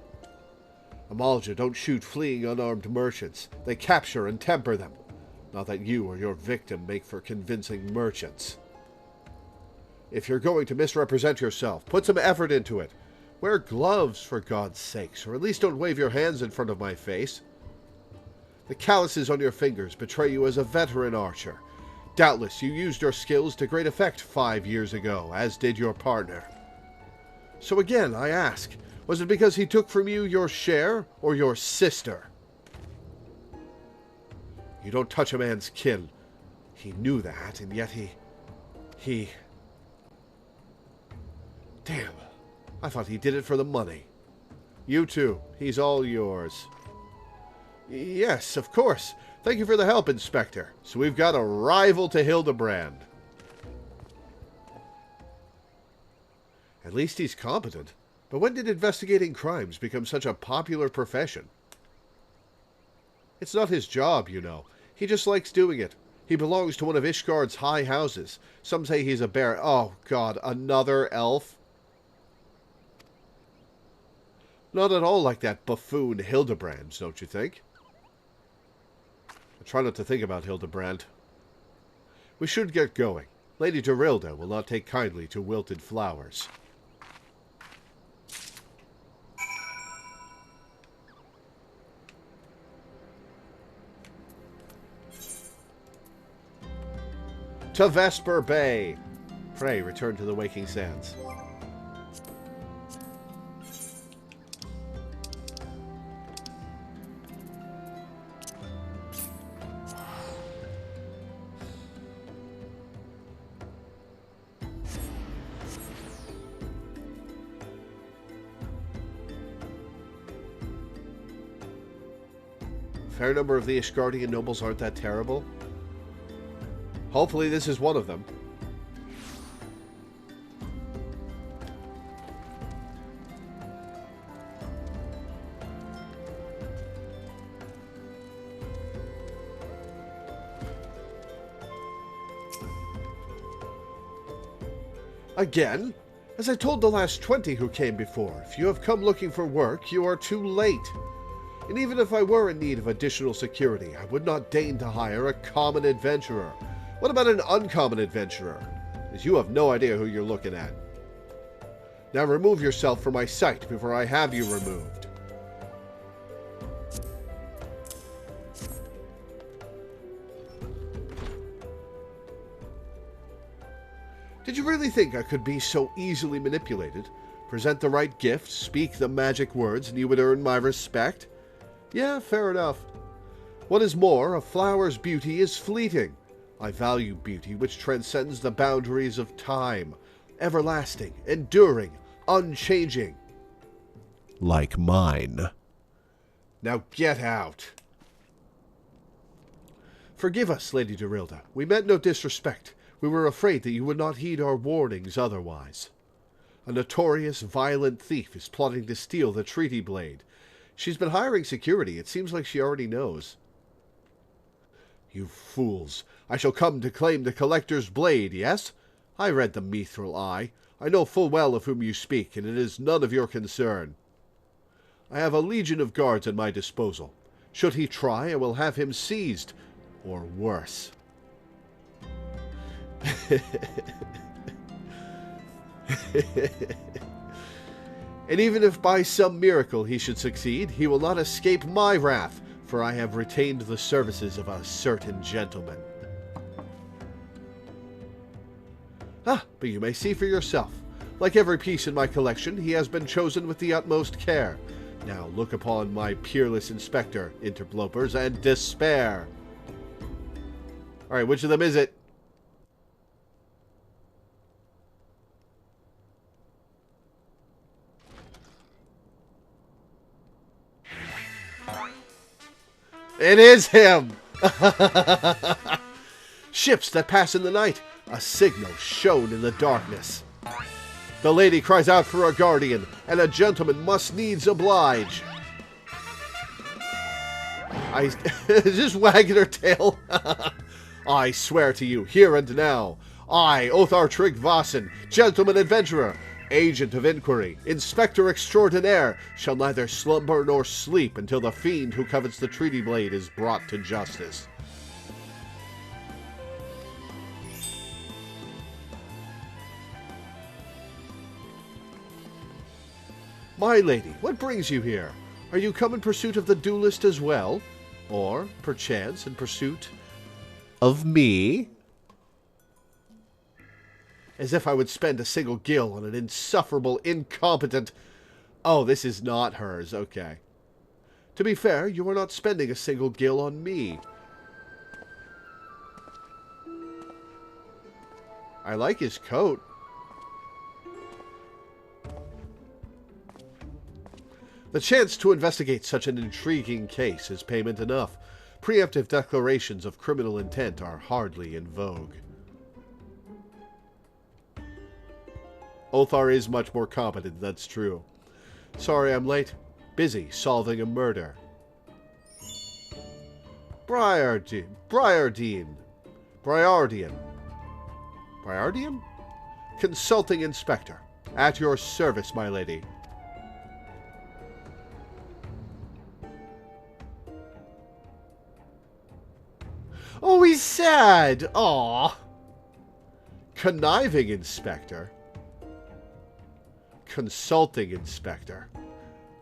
Amalja don't shoot fleeing unarmed merchants. They capture and temper them. Not that you or your victim make for convincing merchants. If you're going to misrepresent yourself, put some effort into it. Wear gloves, for God's sakes, or at least don't wave your hands in front of my face. The calluses on your fingers betray you as a veteran archer. Doubtless you used your skills to great effect 5 years ago, as did your partner. So again, I ask, was it because he took from you your share, or your sister? You don't touch a man's kin. He knew that, and yet he... Damn, I thought he did it for the money. You too, he's all yours. Yes, of course. Thank you for the help, Inspector. So we've got a rival to Hildebrand. At least he's competent. But when did investigating crimes become such a popular profession? It's not his job, you know. He just likes doing it. He belongs to one of Ishgard's high houses. Some say he's a bear. Oh, God, another elf? Not at all like that buffoon Hildebrand, don't you think? I try not to think about Hildebrand. We should get going. Lady Dorilda will not take kindly to wilted flowers. To Vesper Bay! Pray, return to the Waking Sands. Fair number of the Ishgardian nobles aren't that terrible. Hopefully this is one of them. Again? As I told the last 20 who came before, if you have come looking for work, you are too late. And even if I were in need of additional security, I would not deign to hire a common adventurer. What about an uncommon adventurer? As you have no idea who you're looking at. Now remove yourself from my sight before I have you removed. Did you really think I could be so easily manipulated? Present the right gift, speak the magic words, and you would earn my respect? Yeah, fair enough. What is more, a flower's beauty is fleeting. I value beauty which transcends the boundaries of time, everlasting, enduring, unchanging. Like mine. Now get out. Forgive us, Lady Dorilda. We meant no disrespect. We were afraid that you would not heed our warnings otherwise. A notorious, violent thief is plotting to steal the treaty blade. She's been hiring security. It seems like she already knows. You fools. I shall come to claim the collector's blade, yes? I read the mithril eye. I know full well of whom you speak, and it is none of your concern. I have a legion of guards at my disposal. Should he try, I will have him seized, or worse. And even if by some miracle he should succeed, he will not escape my wrath, for I have retained the services of a certain gentleman. Ah, but you may see for yourself. Like every piece in my collection, he has been chosen with the utmost care. Now look upon my peerless inspector, interlopers, and despair. Alright, which of them is it? It is him! Ships that pass in the night, a signal shown in the darkness. The lady cries out for a guardian, and a gentleman must needs oblige. Just wagging her tail. I swear to you, here and now, I, Othar Tryggvason, gentleman adventurer, agent of inquiry, inspector extraordinaire, shall neither slumber nor sleep until the fiend who covets the treaty blade is brought to justice. My lady, what brings you here? Are you come in pursuit of the duelist as well? Or, perchance, in pursuit of me? As if I would spend a single gil on an insufferable, incompetent... Oh, this is not hers, okay. To be fair, you are not spending a single gil on me. I like his coat. The chance to investigate such an intriguing case is payment enough. Preemptive declarations of criminal intent are hardly in vogue. Othar is much more competent, that's true. Sorry I'm late. Busy solving a murder. Briardian. Consulting Inspector. At your service, my lady. Oh, he's sad! Aww. Conniving Inspector. Consulting Inspector.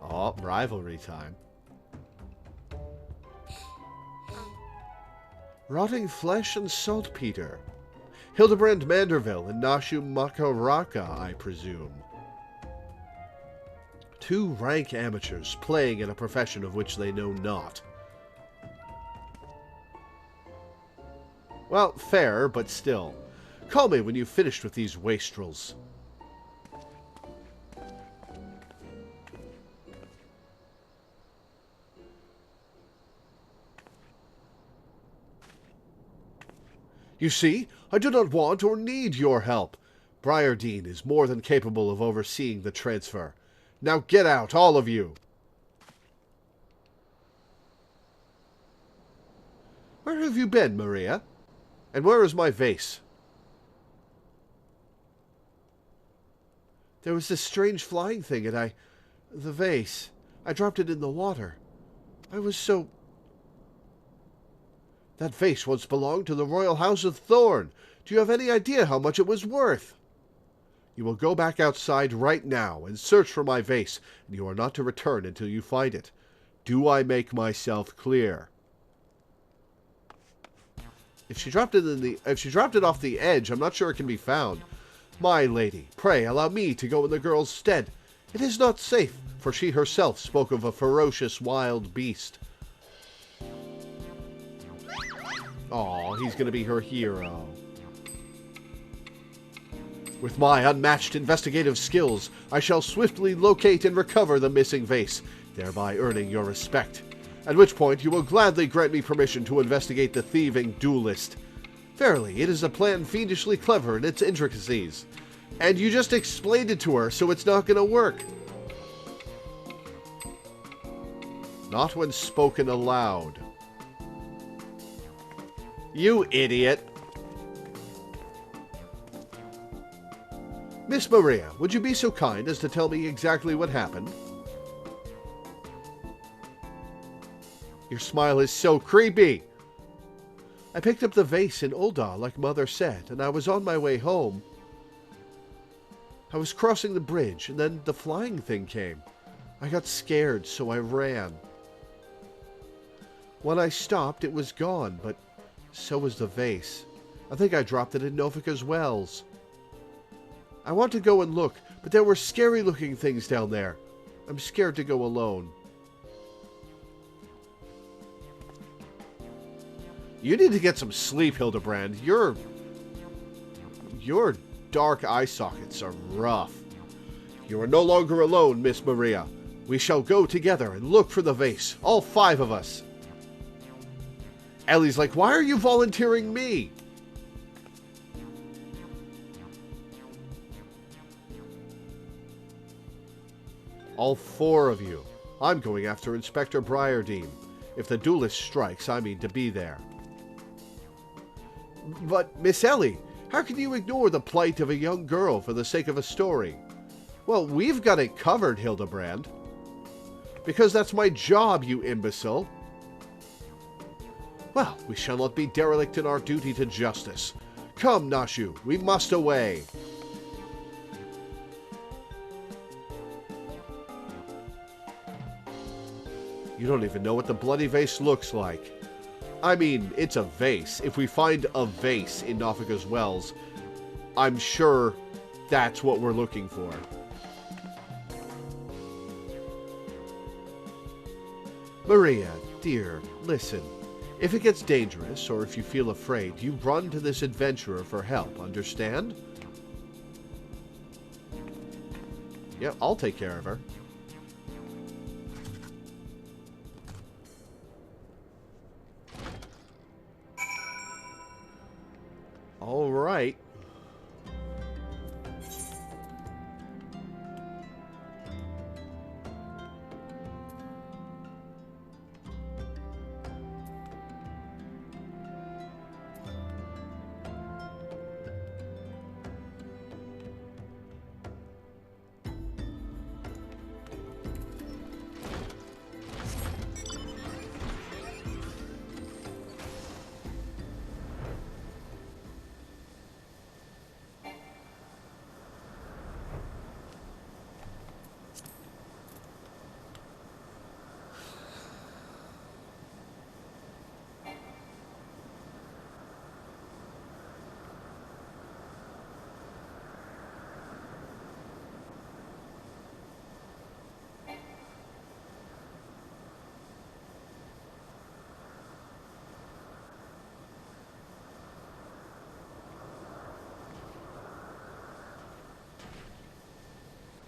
Oh, rivalry time. Rotting Flesh and Saltpeter. Hildebrand Manderville and Nashu Makaraka, I presume. Two rank amateurs playing in a profession of which they know not. Well, fair, but still. Call me when you've finished with these wastrels. You see, I do not want or need your help. Briardean is more than capable of overseeing the transfer. Now get out, all of you! Where have you been, Maria? And where is my vase? There was this strange flying thing, and the vase. I dropped it in the water. I was so... That vase once belonged to the Royal House of Thorn. Do you have any idea how much it was worth? You will go back outside right now and search for my vase, and you are not to return until you find it. Do I make myself clear? If she dropped it off the edge, I'm not sure it can be found. My lady, pray allow me to go in the girl's stead. It is not safe, for she herself spoke of a ferocious wild beast. Aw, he's gonna be her hero. With my unmatched investigative skills, I shall swiftly locate and recover the missing vase, thereby earning your respect. At which point you will gladly grant me permission to investigate the thieving duelist. Verily, it is a plan fiendishly clever in its intricacies. And you just explained it to her, so it's not gonna work. Not when spoken aloud. You idiot. Miss Maria, would you be so kind as to tell me exactly what happened? Your smile is so creepy. I picked up the vase in Ul'dah, like Mother said, and I was on my way home. I was crossing the bridge, and then the flying thing came. I got scared, so I ran. When I stopped, it was gone, but so was the vase. I think I dropped it in Novika's wells. I want to go and look, but there were scary-looking things down there. I'm scared to go alone. You need to get some sleep, Hildebrand. Your dark eye sockets are rough. You are no longer alone, Miss Maria. We shall go together and look for the vase, all 5 of us. Ellie's like, why are you volunteering me? All 4 of you. I'm going after Inspector Briardine. If the duelist strikes, I mean to be there. But, Miss Ellie, how can you ignore the plight of a young girl for the sake of a story? Well, we've got it covered, Hildebrand. Because that's my job, you imbecile. Well, we shall not be derelict in our duty to justice. Come, Nashu, we must away. You don't even know what the bloody vase looks like. I mean, it's a vase. If we find a vase in Novika's wells, I'm sure that's what we're looking for. Maria, dear, listen. If it gets dangerous, or if you feel afraid, you run to this adventurer for help, understand? Yeah, I'll take care of her. All right.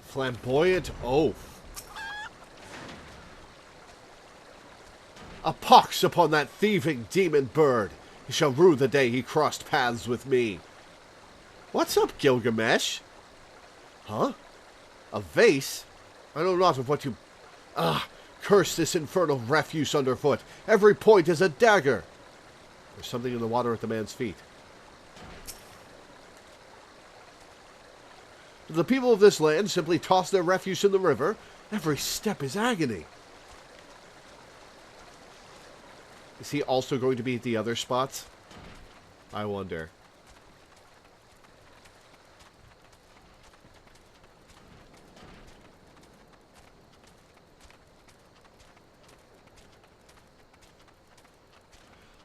Flamboyant oath. A pox upon that thieving demon bird. He shall rue the day he crossed paths with me. What's up, Gilgamesh? Huh? A vase? I know not of what you... Ah, curse this infernal refuse underfoot. Every point is a dagger. There's something in the water at the man's feet. The people of this land simply toss their refuse in the river. Every step is agony. Is he also going to be at the other spots? I wonder.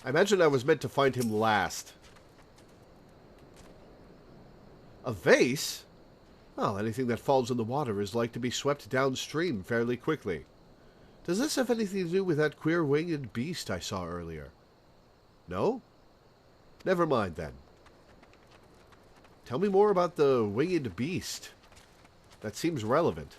I imagine I was meant to find him last. A vase? Well, anything that falls in the water is like to be swept downstream fairly quickly. Does this have anything to do with that queer winged beast I saw earlier? No? Never mind then. Tell me more about the winged beast. That seems relevant.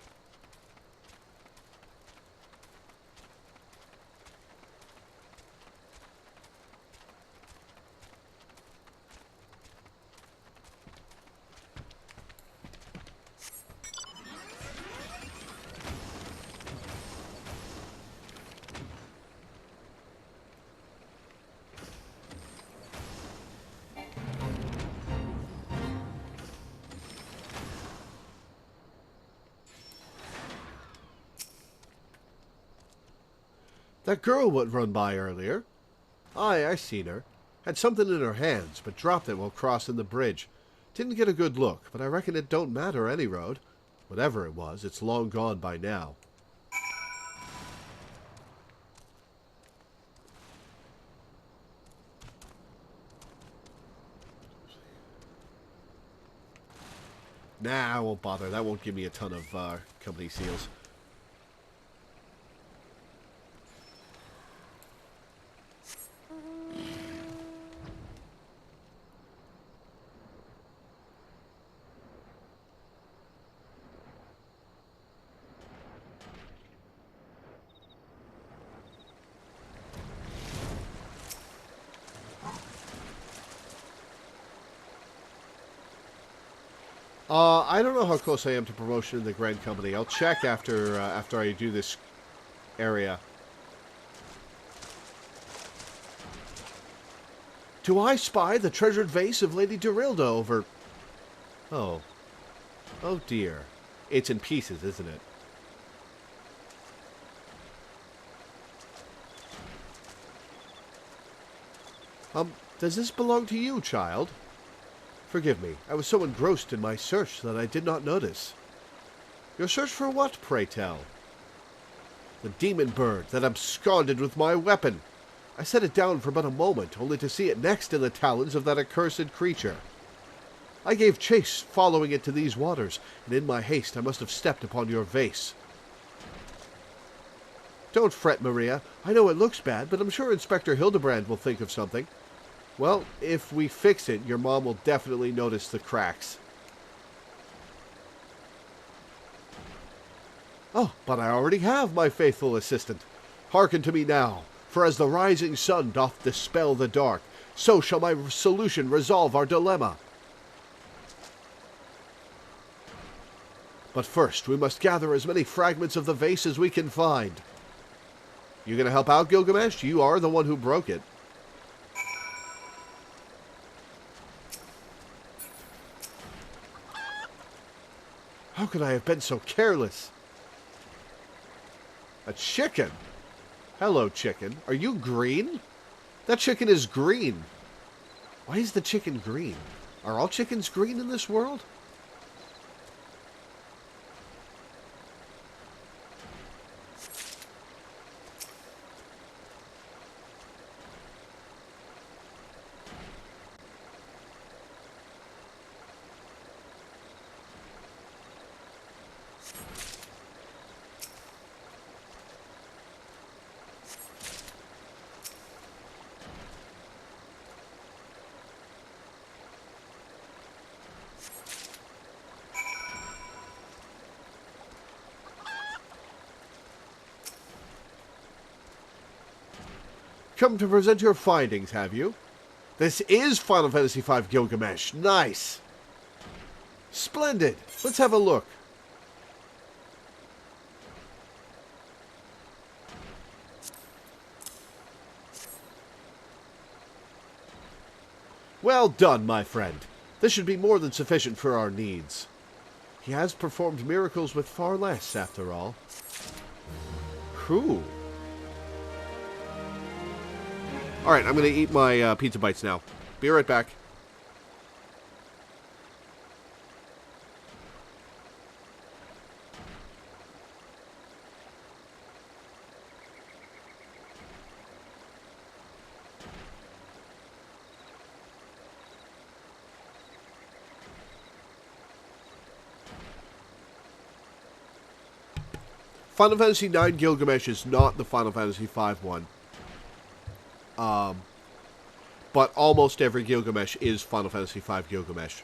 That girl would run by earlier. Aye, I seen her. Had something in her hands, but dropped it while crossing the bridge. Didn't get a good look, but I reckon it don't matter any road. Whatever it was, it's long gone by now. Nah, I won't bother. That won't give me a ton of company seals. I don't know how close I am to promotion in the Grand Company. I'll check after I do this area. Do I spy the treasured vase of Lady Dorilda over... Oh. Oh dear. It's in pieces, isn't it? Does this belong to you, child? Forgive me, I was so engrossed in my search that I did not notice. Your search for what, pray tell? The demon bird that absconded with my weapon. I set it down for but a moment, only to see it next in the talons of that accursed creature. I gave chase, following it to these waters, and in my haste I must have stepped upon your vase. Don't fret, Maria. I know it looks bad, but I'm sure Inspector Hildebrand will think of something. Well, if we fix it, your mom will definitely notice the cracks. Oh, but I already have my faithful assistant. Hearken to me now, for as the rising sun doth dispel the dark, so shall my solution resolve our dilemma. But first, we must gather as many fragments of the vase as we can find. You gonna help out, Gilgamesh? You are the one who broke it. How could I have been so careless? A chicken? Hello, chicken. Are you green? That chicken is green. Why is the chicken green? Are all chickens green in this world? Come to present your findings, have you? This is Final Fantasy V Gilgamesh. Nice. Splendid. Let's have a look. Well done, my friend. This should be more than sufficient for our needs. He has performed miracles with far less, after all. Cool. Alright, I'm going to eat my pizza bites now. Be right back. Final Fantasy IX Gilgamesh is not the Final Fantasy V one. But almost every Gilgamesh is Final Fantasy V Gilgamesh.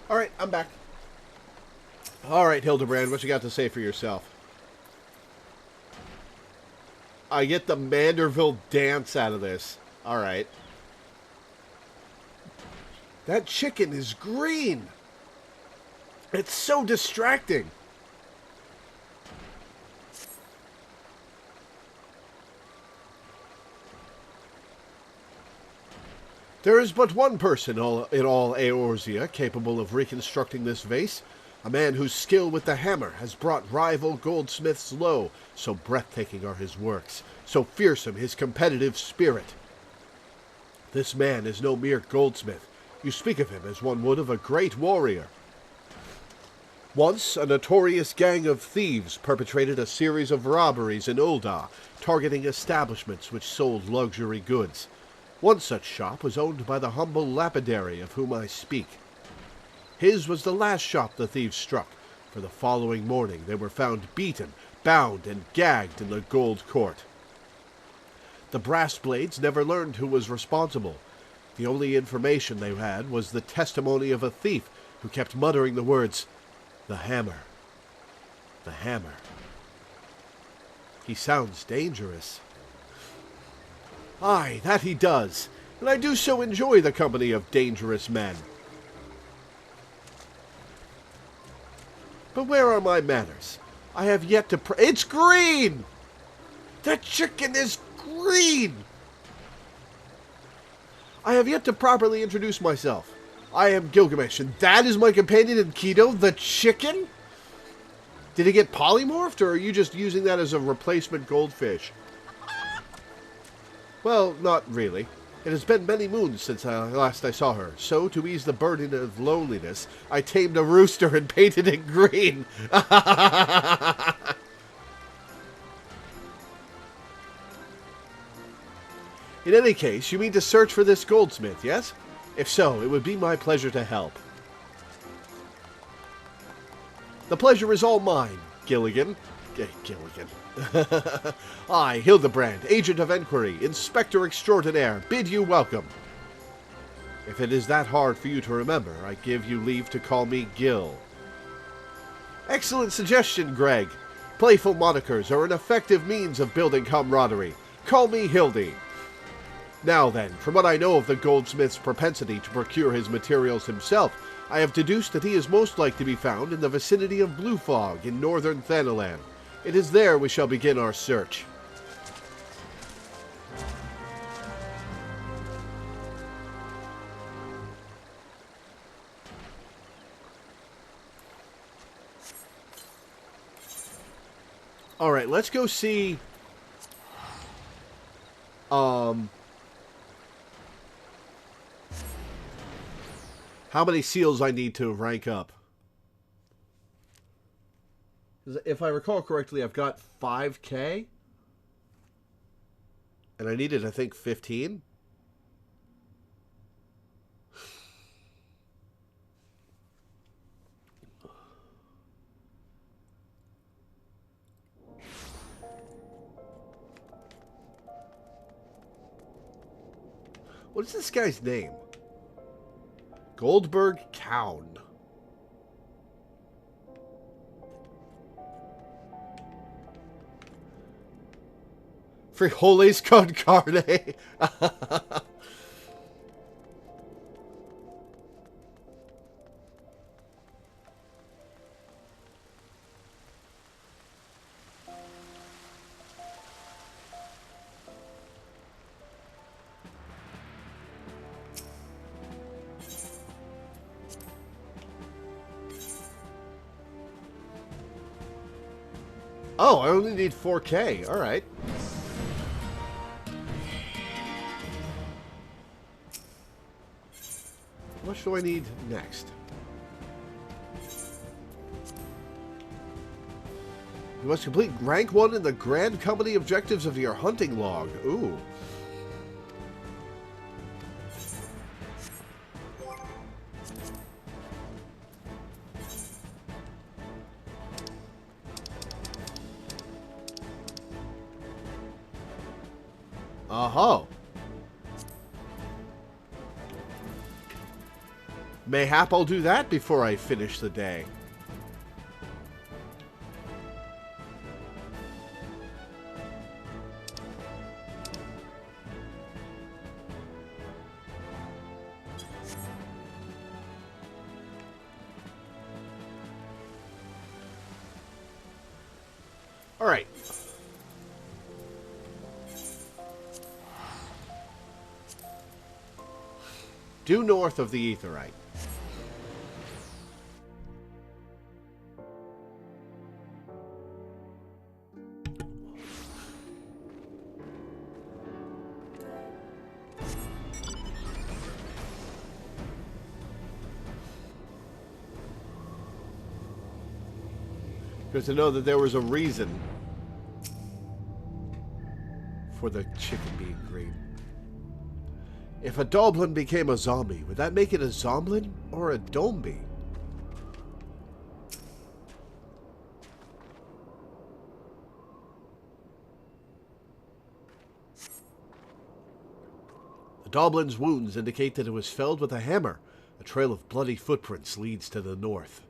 Alright, I'm back. Alright, Hildebrand, what you got to say for yourself? I get the Manderville dance out of this. Alright. That chicken is green. It's so distracting. There is but one person in all Eorzea capable of reconstructing this vase, a man whose skill with the hammer has brought rival goldsmiths low. So breathtaking are his works, so fearsome his competitive spirit. This man is no mere goldsmith. You speak of him as one would of a great warrior. Once, a notorious gang of thieves perpetrated a series of robberies in Ul'dah, targeting establishments which sold luxury goods. One such shop was owned by the humble lapidary of whom I speak. His was the last shop the thieves struck, for the following morning they were found beaten, bound, and gagged in the gold court. The brass blades never learned who was responsible. The only information they had was the testimony of a thief who kept muttering the words, "The hammer. The hammer." He sounds dangerous. Aye, that he does, and I do so enjoy the company of dangerous men. But where are my manners? I have yet to It's green! That chicken is green! I have yet to properly introduce myself. I am Gilgamesh, and that is my companion in Keto, the chicken? Did he get polymorphed, or are you just using that as a replacement goldfish? Well, not really. It has been many moons since last I saw her, so to ease the burden of loneliness, I tamed a rooster and painted it green. In any case, you mean to search for this goldsmith, yes? If so, it would be my pleasure to help. The pleasure is all mine, Gilligan. Gilligan. I, Hildebrand, Agent of Enquiry, Inspector Extraordinaire, bid you welcome. If it is that hard for you to remember, I give you leave to call me Gil. Excellent suggestion, Greg. Playful monikers are an effective means of building camaraderie. Call me Hildy. Now then, from what I know of the goldsmith's propensity to procure his materials himself, I have deduced that he is most likely to be found in the vicinity of Blue Fog in northern Thanalan. It is there we shall begin our search. Alright, let's go see... how many seals I need to rank up. If I recall correctly, I've got 5k. And I needed, I think, 15. What is this guy's name? Goldberg Cown. Frijoles con carne. Oh, I only need 4k. All right. What do I need next? You must complete rank 1 in the Grand Company objectives of your hunting log. Ooh. Uh-huh. Mayhap I'll do that before I finish the day. All right. Due north of the Aetheryte. Good to know that there was a reason for the chicken being green. If a Doblin became a zombie, would that make it a Zomblin or a Dombi? The Doblin's wounds indicate that it was felled with a hammer. A trail of bloody footprints leads to the north.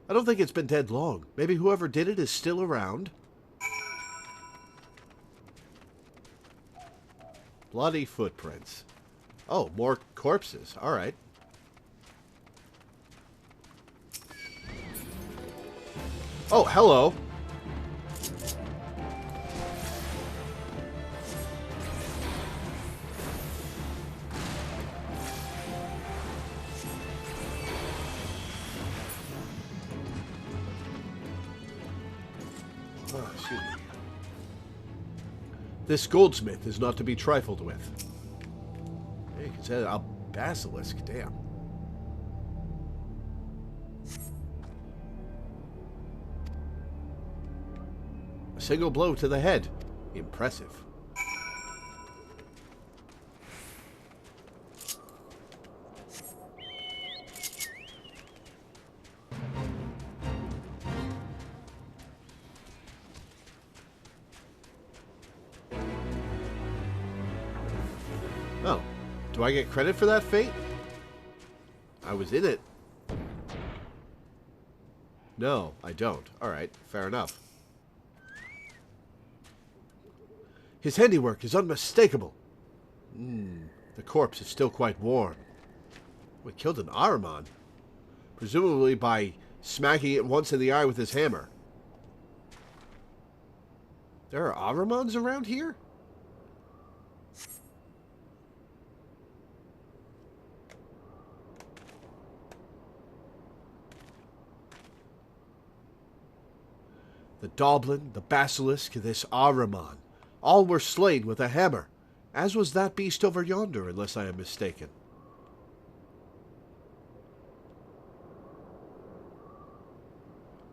I don't think it's been dead long. Maybe whoever did it is still around. Bloody footprints. Oh, more corpses. All right. Oh, hello. Oh, excuse me. This goldsmith is not to be trifled with. Hey, you can say a basilisk, damn. A single blow to the head. Impressive. Oh, do I get credit for that fate? I was in it. No, I don't. Alright, fair enough. His handiwork is unmistakable. The corpse is still quite warm. We killed an Ahriman. Presumably by smacking it once in the eye with his hammer. There are Ahrimans around here? The Doblin, the Basilisk, this Ahriman, all were slain with a hammer, as was that beast over yonder, unless I am mistaken.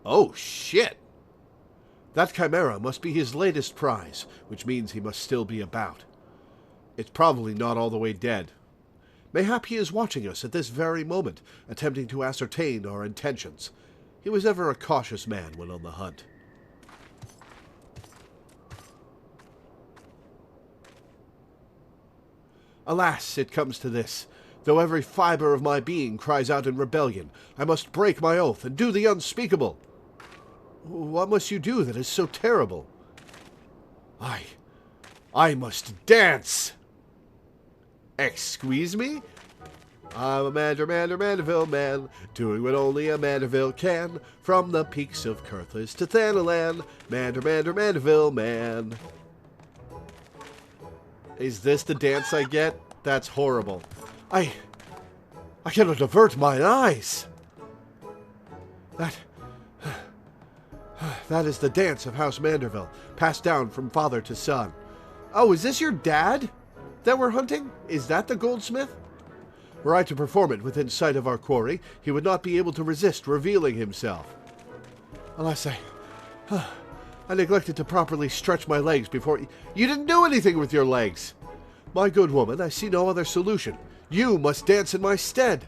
Oh, shit! That chimera must be his latest prize, which means he must still be about. It's probably not all the way dead. Mayhap he is watching us at this very moment, attempting to ascertain our intentions. He was ever a cautious man when on the hunt. Alas, it comes to this. Though every fiber of my being cries out in rebellion, I must break my oath and do the unspeakable. What must you do that is so terrible? I must dance! Excuse me? I'm a Manderville man, doing what only a Manderville can. From the peaks of Kurthis to Thanalan, Manderville man. Is this the dance I get? That's horrible. I cannot avert mine eyes. That is the dance of House Manderville, passed down from father to son. Oh, is this your dad that we're hunting? Is that the goldsmith? Were I to perform it within sight of our quarry, he would not be able to resist revealing himself. Unless I neglected to properly stretch my legs before... You didn't do anything with your legs! My good woman, I see no other solution. You must dance in my stead.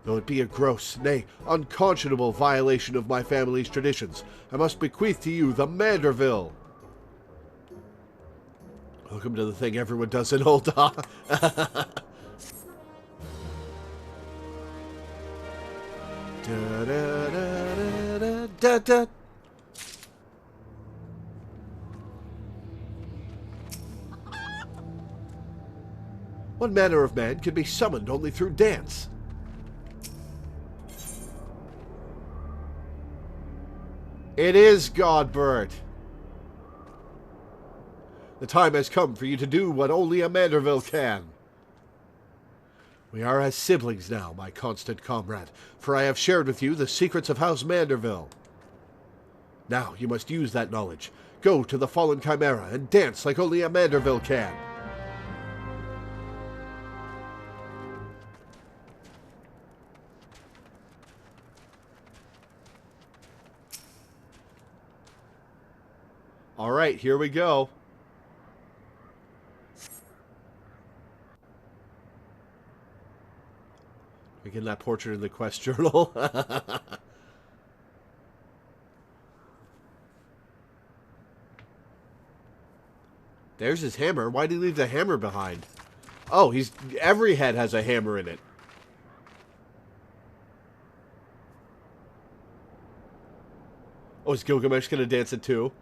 Though it be a gross, nay, unconscionable violation of my family's traditions, I must bequeath to you the Manderville. Welcome to the thing everyone does in Ul'dah. Da, da, da, da, da, da. What manner of man can be summoned only through dance? It is Godbert. The time has come for you to do what only a Manderville can. We are as siblings now, my constant comrade, for I have shared with you the secrets of House Manderville. Now you must use that knowledge. Go to the fallen Chimera and dance like only a Manderville can. Alright, here we go. Again, that portrait in the quest journal. There's his hammer. Why did he leave the hammer behind? Oh, every head has a hammer in it. Oh, is Gilgamesh gonna dance it too?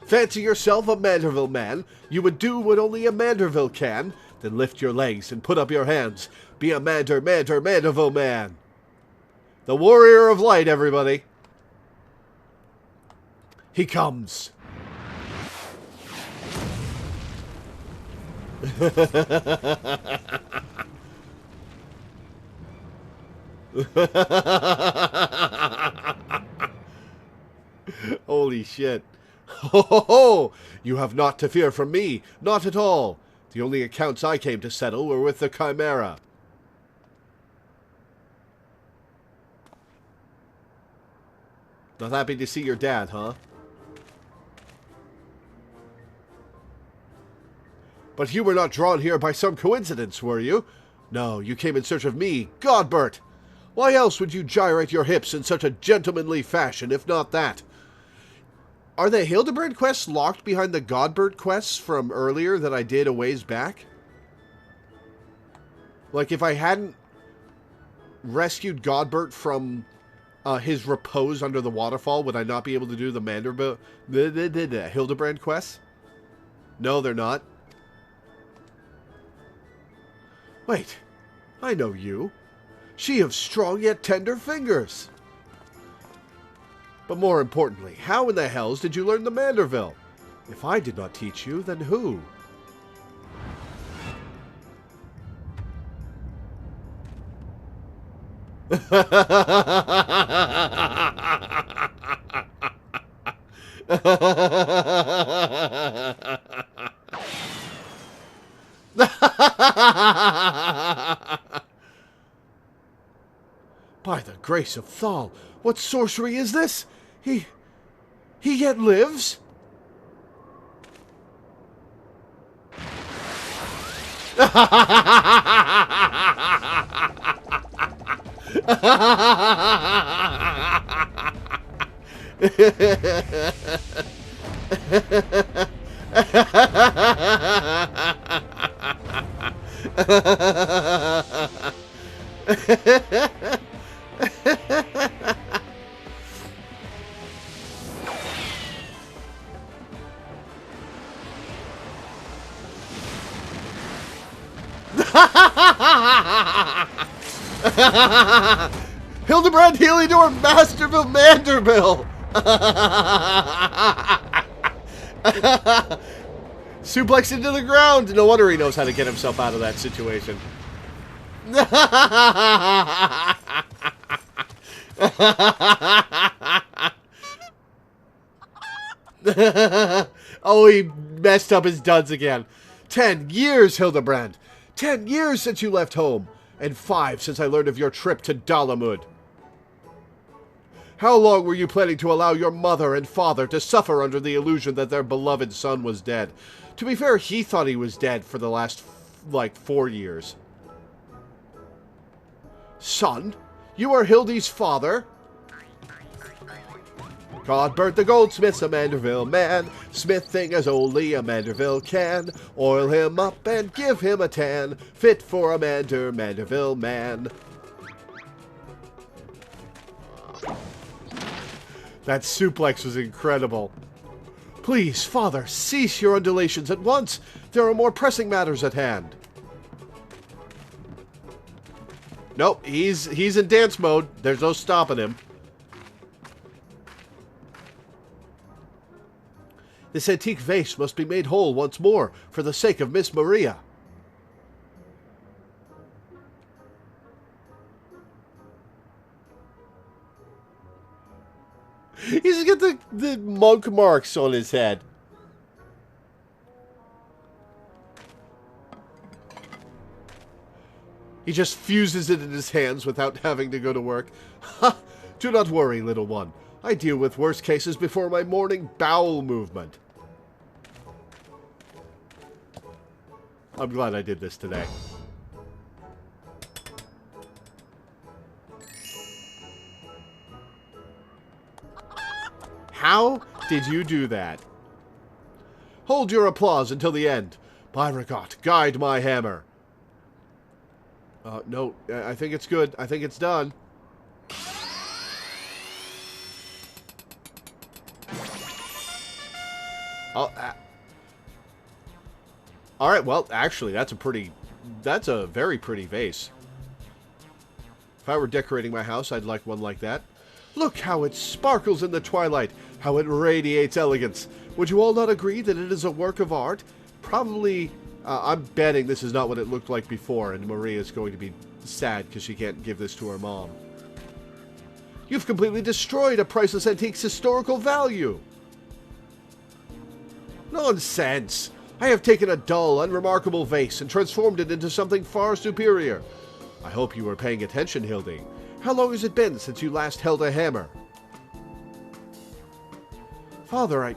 Fancy yourself a Manderville man. You would do what only a Manderville can. Then lift your legs and put up your hands. Be a Manderville man. The warrior of light, everybody. He comes. Holy shit. Ho ho ho! You have naught to fear from me. Not at all. The only accounts I came to settle were with the Chimera. Not happy to see your dad, huh? But you were not drawn here by some coincidence, were you? No, you came in search of me, Godbert. Why else would you gyrate your hips in such a gentlemanly fashion, if not that? Are the Hildebrand quests locked behind the Godbert quests from earlier that I did a ways back? Like, if I hadn't rescued Godbert from his repose under the waterfall, would I not be able to do the Hildebrand quests? No, they're not. Wait, I know you. She of strong yet tender fingers. But more importantly, how in the hells did you learn the Manderville? If I did not teach you, then who? By the grace of Thal, what sorcery is this? He yet lives? Hildebrand Heliodor Masterville Manderville! Suplex into the ground! No wonder he knows how to get himself out of that situation. Oh, he messed up his duds again. 10 years, Hildebrand! 10 years since you left home! And 5 since I learned of your trip to Dalamud. How long were you planning to allow your mother and father to suffer under the illusion that their beloved son was dead? To be fair, he thought he was dead for the last, like, 4 years. Son, you are Hildy's father? Godbert the goldsmith's a Manderville man, smithing as only a Manderville can. Oil him up and give him a tan, fit for a Manderville man. That suplex was incredible. Please, father, cease your undulations at once. There are more pressing matters at hand. Nope, he's in dance mode. There's no stopping him. This antique vase must be made whole once more, for the sake of Miss Maria. He's got the monk marks on his head. He just fuses it in his hands without having to go to work. Ha! Do not worry, little one. I deal with worse cases before my morning bowel movement. I'm glad I did this today. How did you do that? Hold your applause until the end. Byregot, guide my hammer. No, I think it's good. I think it's done. Alright, well, actually, that's a very pretty vase. If I were decorating my house, I'd like one like that. Look how it sparkles in the twilight, how it radiates elegance. Would you all not agree that it is a work of art? Probably, I'm betting this is not what it looked like before, and Maria's going to be sad because she can't give this to her mom. You've completely destroyed a priceless antique's historical value. Nonsense! I have taken a dull, unremarkable vase and transformed it into something far superior. I hope you were paying attention, Hildy. How long has it been since you last held a hammer? Father,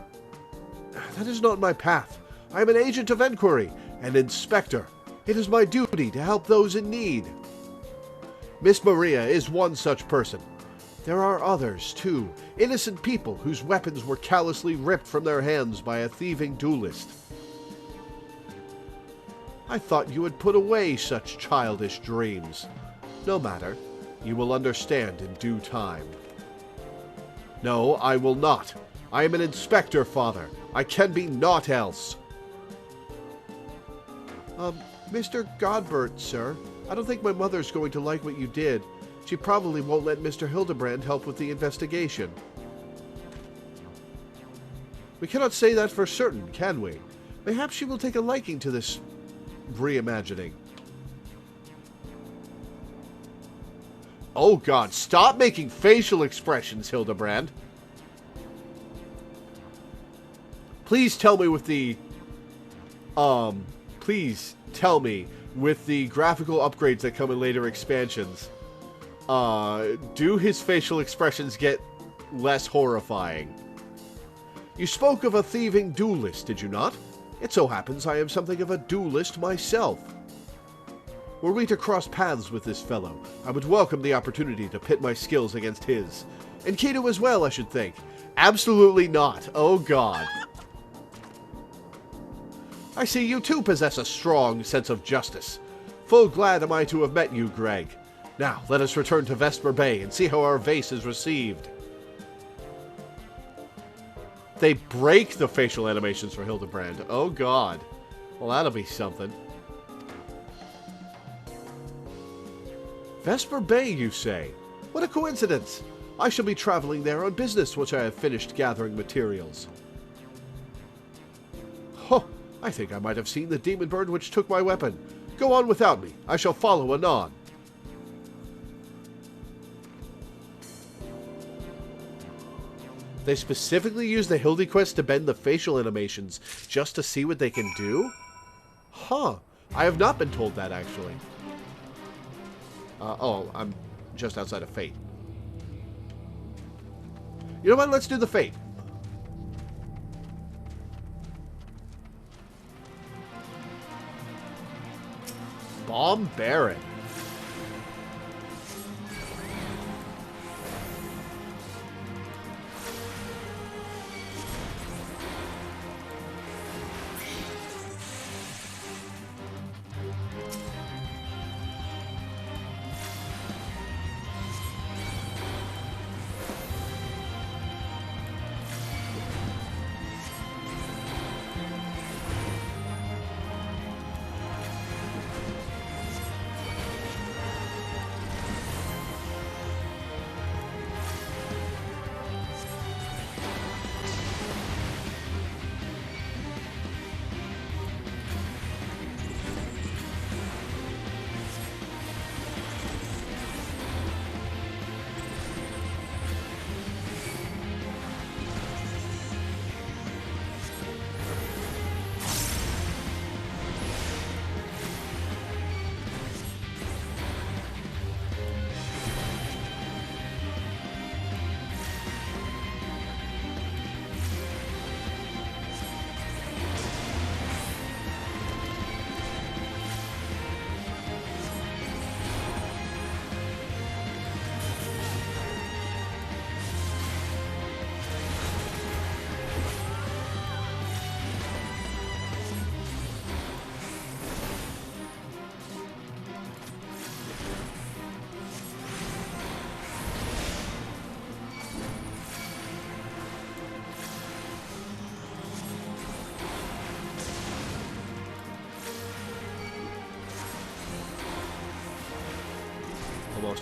that is not my path. I am an agent of enquiry, an inspector. It is my duty to help those in need. Miss Maria is one such person. There are others, too, innocent people whose weapons were callously ripped from their hands by a thieving duelist. I thought you had put away such childish dreams. No matter. You will understand in due time. No, I will not. I am an inspector, Father. I can be naught else. Mr. Godbert, sir. I don't think my mother's going to like what you did. She probably won't let Mr. Hildebrand help with the investigation. We cannot say that for certain, can we? Perhaps she will take a liking to this reimagining. Oh god, stop making facial expressions, Hildebrand. Please tell me with the... please tell me with the graphical upgrades that come in later expansions, do his facial expressions get less horrifying? You spoke of a thieving duelist, did you not? It so happens I am something of a duelist myself. Were we to cross paths with this fellow, I would welcome the opportunity to pit my skills against his. And Kato as well, I should think. Absolutely not. Oh god. I see you too possess a strong sense of justice. Full glad am I to have met you, Greg. Now, let us return to Vesper Bay and see how our vase is received. They break the facial animations for Hildebrand. Oh god. Well, that'll be something. Vesper Bay, you say? What a coincidence! I shall be traveling there on business once I have finished gathering materials. Ho! I think I might have seen the demon bird which took my weapon. Go on without me. I shall follow anon. They specifically use the Hildy quest to bend the facial animations just to see what they can do? Huh. I have not been told that, actually. Oh, I'm just outside of Fate. You know what? Let's do the Fate. Bomb Baron.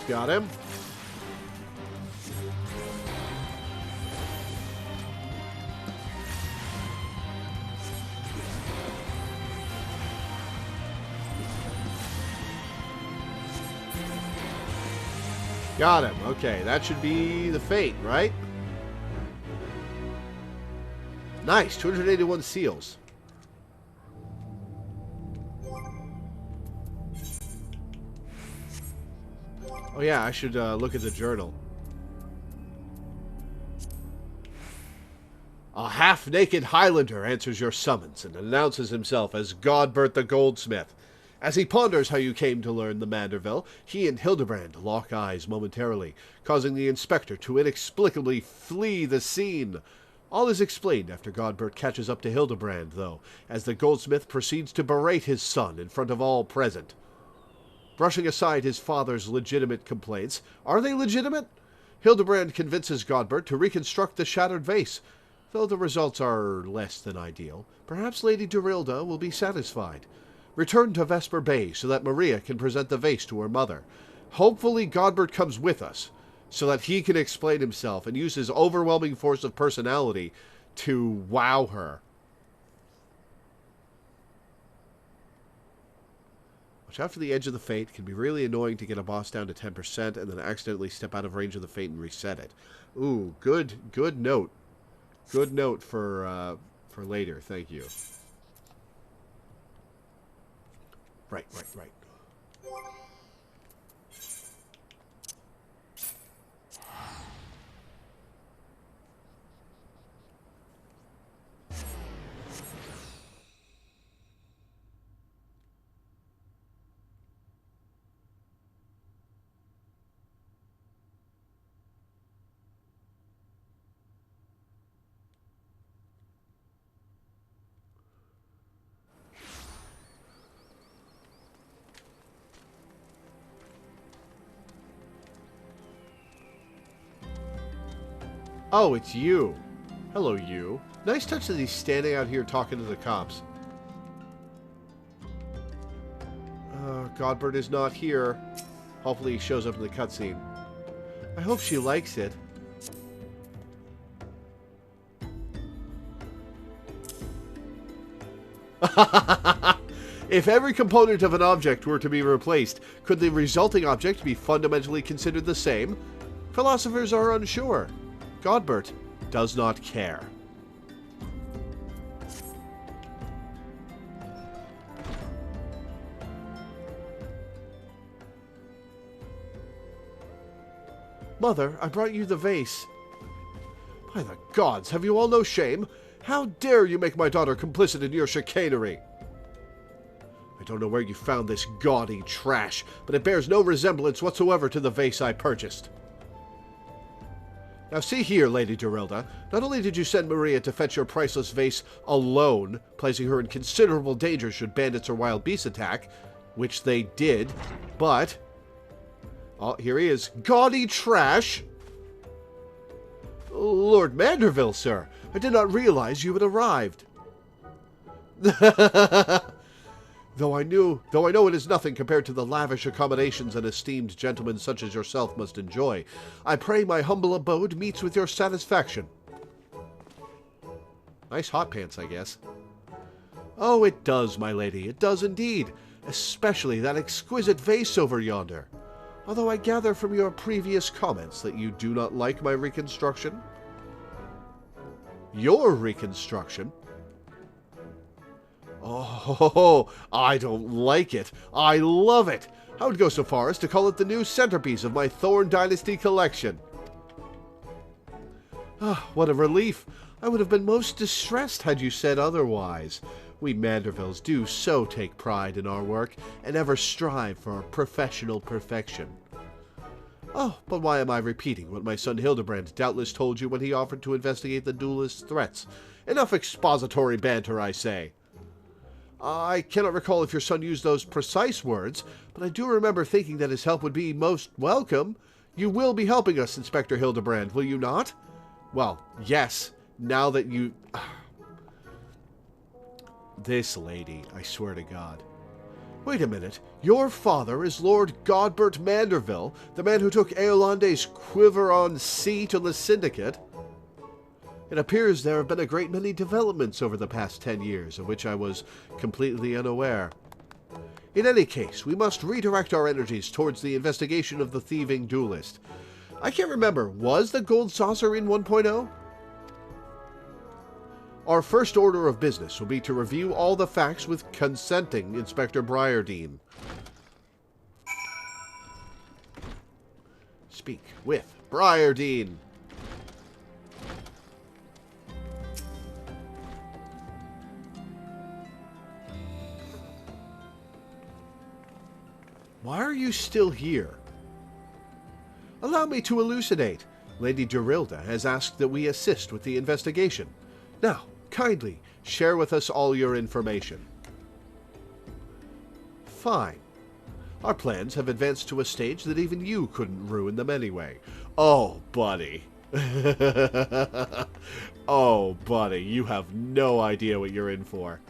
Got him. Got him. Okay, that should be the fate, right? Nice, 281 seals. Oh yeah, I should look at the journal. A half-naked Highlander answers your summons and announces himself as Godbert the Goldsmith. As he ponders how you came to learn the Manderville, he and Hildebrand lock eyes momentarily, causing the inspector to inexplicably flee the scene. All is explained after Godbert catches up to Hildebrand, though, as the goldsmith proceeds to berate his son in front of all present. Brushing aside his father's legitimate complaints, are they legitimate? Hildebrand convinces Godbert to reconstruct the shattered vase. Though the results are less than ideal, perhaps Lady Dorilda will be satisfied. Return to Vesper Bay so that Maria can present the vase to her mother. Hopefully Godbert comes with us, so that he can explain himself and use his overwhelming force of personality to wow her. Watch out for the edge of the fate. It can be really annoying to get a boss down to 10% and then accidentally step out of range of the fate and reset it. Ooh, good note. Good note for later. Thank you. Right. Oh, it's you. Hello, you. Nice touch that he's standing out here talking to the cops. Godbert is not here. Hopefully he shows up in the cutscene. I hope she likes it. If every component of an object were to be replaced, could the resulting object be fundamentally considered the same? Philosophers are unsure. Godbert does not care. Mother, I brought you the vase. By the gods, have you all no shame? How dare you make my daughter complicit in your chicanery? I don't know where you found this gaudy trash, but it bears no resemblance whatsoever to the vase I purchased. Now see here, Lady Dorilda, not only did you send Maria to fetch your priceless vase alone, placing her in considerable danger should bandits or wild beasts attack, which they did, but... Oh, here he is. Gaudy trash! Lord Manderville, sir, I did not realize you had arrived. Though I know it is nothing compared to the lavish accommodations an esteemed gentleman such as yourself must enjoy, I pray my humble abode meets with your satisfaction. Nice hot pants, I guess. Oh, it does, my lady, it does indeed, especially that exquisite vase over yonder. Although I gather from your previous comments that you do not like my reconstruction. Your reconstruction? Oh, I don't like it. I love it. I would go so far as to call it the new centerpiece of my Thorn Dynasty collection. Ah, what a relief. I would have been most distressed had you said otherwise. We Mandervilles do so take pride in our work, and ever strive for professional perfection. Oh, but why am I repeating what my son Hildebrand doubtless told you when he offered to investigate the duelist's threats? Enough expository banter, I say. I cannot recall if your son used those precise words, but I do remember thinking that his help would be most welcome. You will be helping us, Inspector Hildebrand, will you not? Well, yes, now that you... This lady, I swear to God. Wait a minute. Your father is Lord Godbert Manderville, the man who took Eolande's quiver on sea to the Syndicate? It appears there have been a great many developments over the past 10 years, of which I was completely unaware. In any case, we must redirect our energies towards the investigation of the thieving duelist. I can't remember, was the Gold Saucer in 1.0? Our first order of business will be to review all the facts with consenting Inspector Briardine. Speak with Briardine. Why are you still here? Allow me to elucidate. Lady Gerilda has asked that we assist with the investigation. Now, kindly share with us all your information. Fine. Our plans have advanced to a stage that even you couldn't ruin them anyway. Oh, buddy. Oh, buddy, you have no idea what you're in for.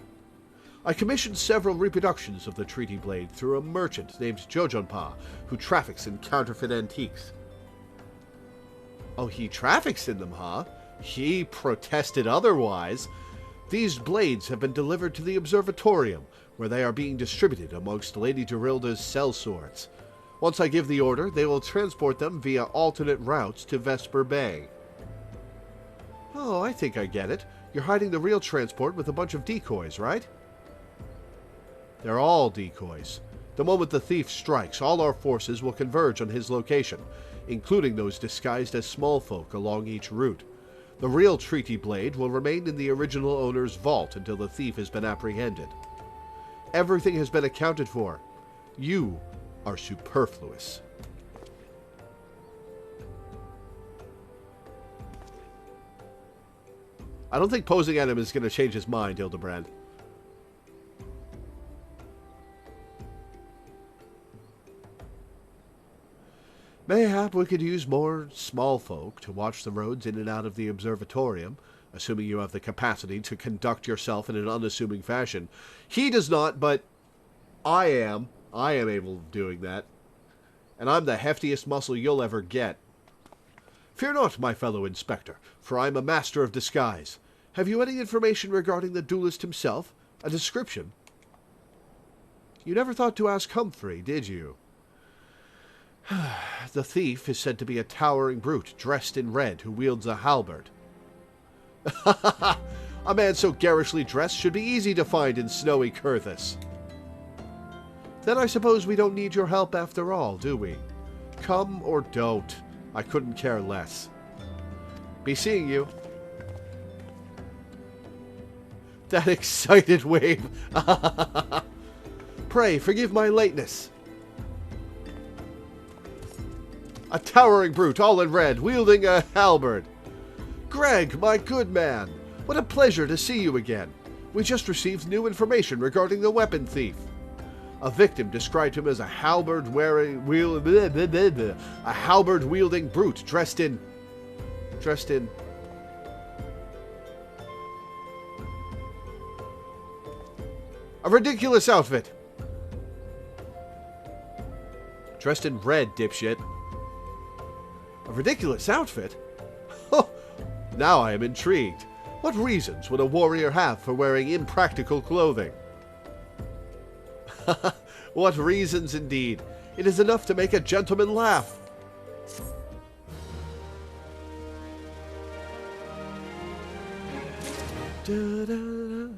I commissioned several reproductions of the Treaty Blade through a merchant named Jojonpa, who traffics in counterfeit antiques. Oh, he traffics in them, huh? He protested otherwise. These blades have been delivered to the observatorium, where they are being distributed amongst Lady Gerilda's sellswords. Once I give the order, they will transport them via alternate routes to Vesper Bay. Oh, I think I get it. You're hiding the real transport with a bunch of decoys, right? They're all decoys. The moment the thief strikes, all our forces will converge on his location, including those disguised as small folk along each route. The real Treaty Blade will remain in the original owner's vault until the thief has been apprehended. Everything has been accounted for. You are superfluous. I don't think posing at him is going to change his mind, Hildebrand. Mayhap we could use more small folk to watch the roads in and out of the observatorium, assuming you have the capacity to conduct yourself in an unassuming fashion. He does not, but I am. I am able of doing that. And I'm the heftiest muscle you'll ever get. Fear not, my fellow inspector, for I am a master of disguise. Have you any information regarding the duelist himself? A description? You never thought to ask Humphrey, did you? The thief is said to be a towering brute dressed in red who wields a halberd. A man so garishly dressed should be easy to find in snowy Kurthus. Then I suppose we don't need your help after all, do we? Come or don't. I couldn't care less. Be seeing you. That excited wave. Pray, forgive my lateness. A towering brute, all in red, wielding a halberd. Greg, my good man, what a pleasure to see you again. We just received new information regarding the weapon thief. A victim described him as a halberd-wielding brute dressed in... a ridiculous outfit. Dressed in red, dipshit. A ridiculous outfit? Oh, now I am intrigued. What reasons would a warrior have for wearing impractical clothing? What reasons indeed. It is enough to make a gentleman laugh. Da-da-da.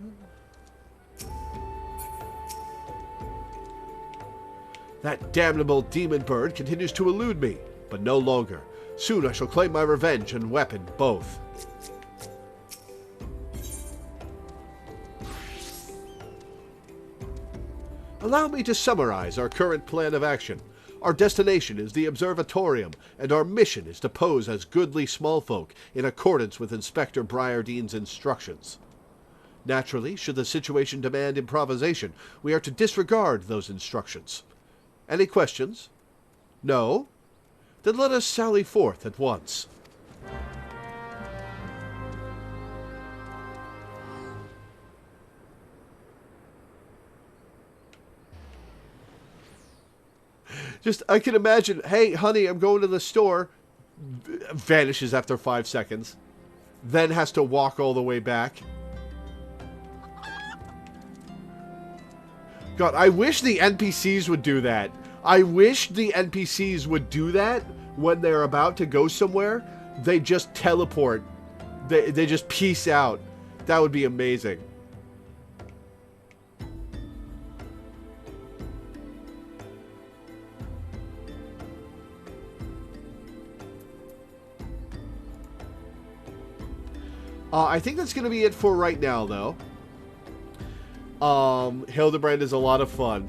That damnable demon bird continues to elude me, but no longer. Soon I shall claim my revenge and weapon both. Allow me to summarize our current plan of action. Our destination is the observatorium, and our mission is to pose as goodly small folk in accordance with Inspector Briardine's instructions. Naturally, should the situation demand improvisation, we are to disregard those instructions. Any questions? No? Then let us sally forth at once. Just, I can imagine, hey, honey, I'm going to the store. Vanishes after 5 seconds. Then has to walk all the way back. God, I wish the NPCs would do that. I wish the NPCs would do that when they're about to go somewhere. They just teleport. They just peace out. That would be amazing. I think that's going to be it for right now, though. Hildebrand is a lot of fun.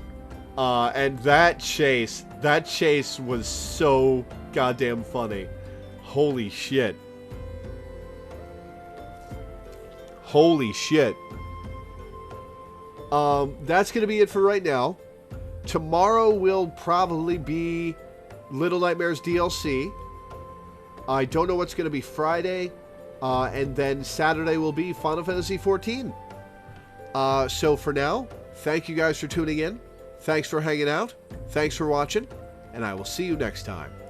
And that chase was so goddamn funny. Holy shit. Holy shit. That's going to be it for right now. Tomorrow will probably be Little Nightmares DLC. I don't know what's going to be Friday. And then Saturday will be Final Fantasy XIV. So for now, thank you guys for tuning in. Thanks for hanging out. Thanks for watching. And I will see you next time.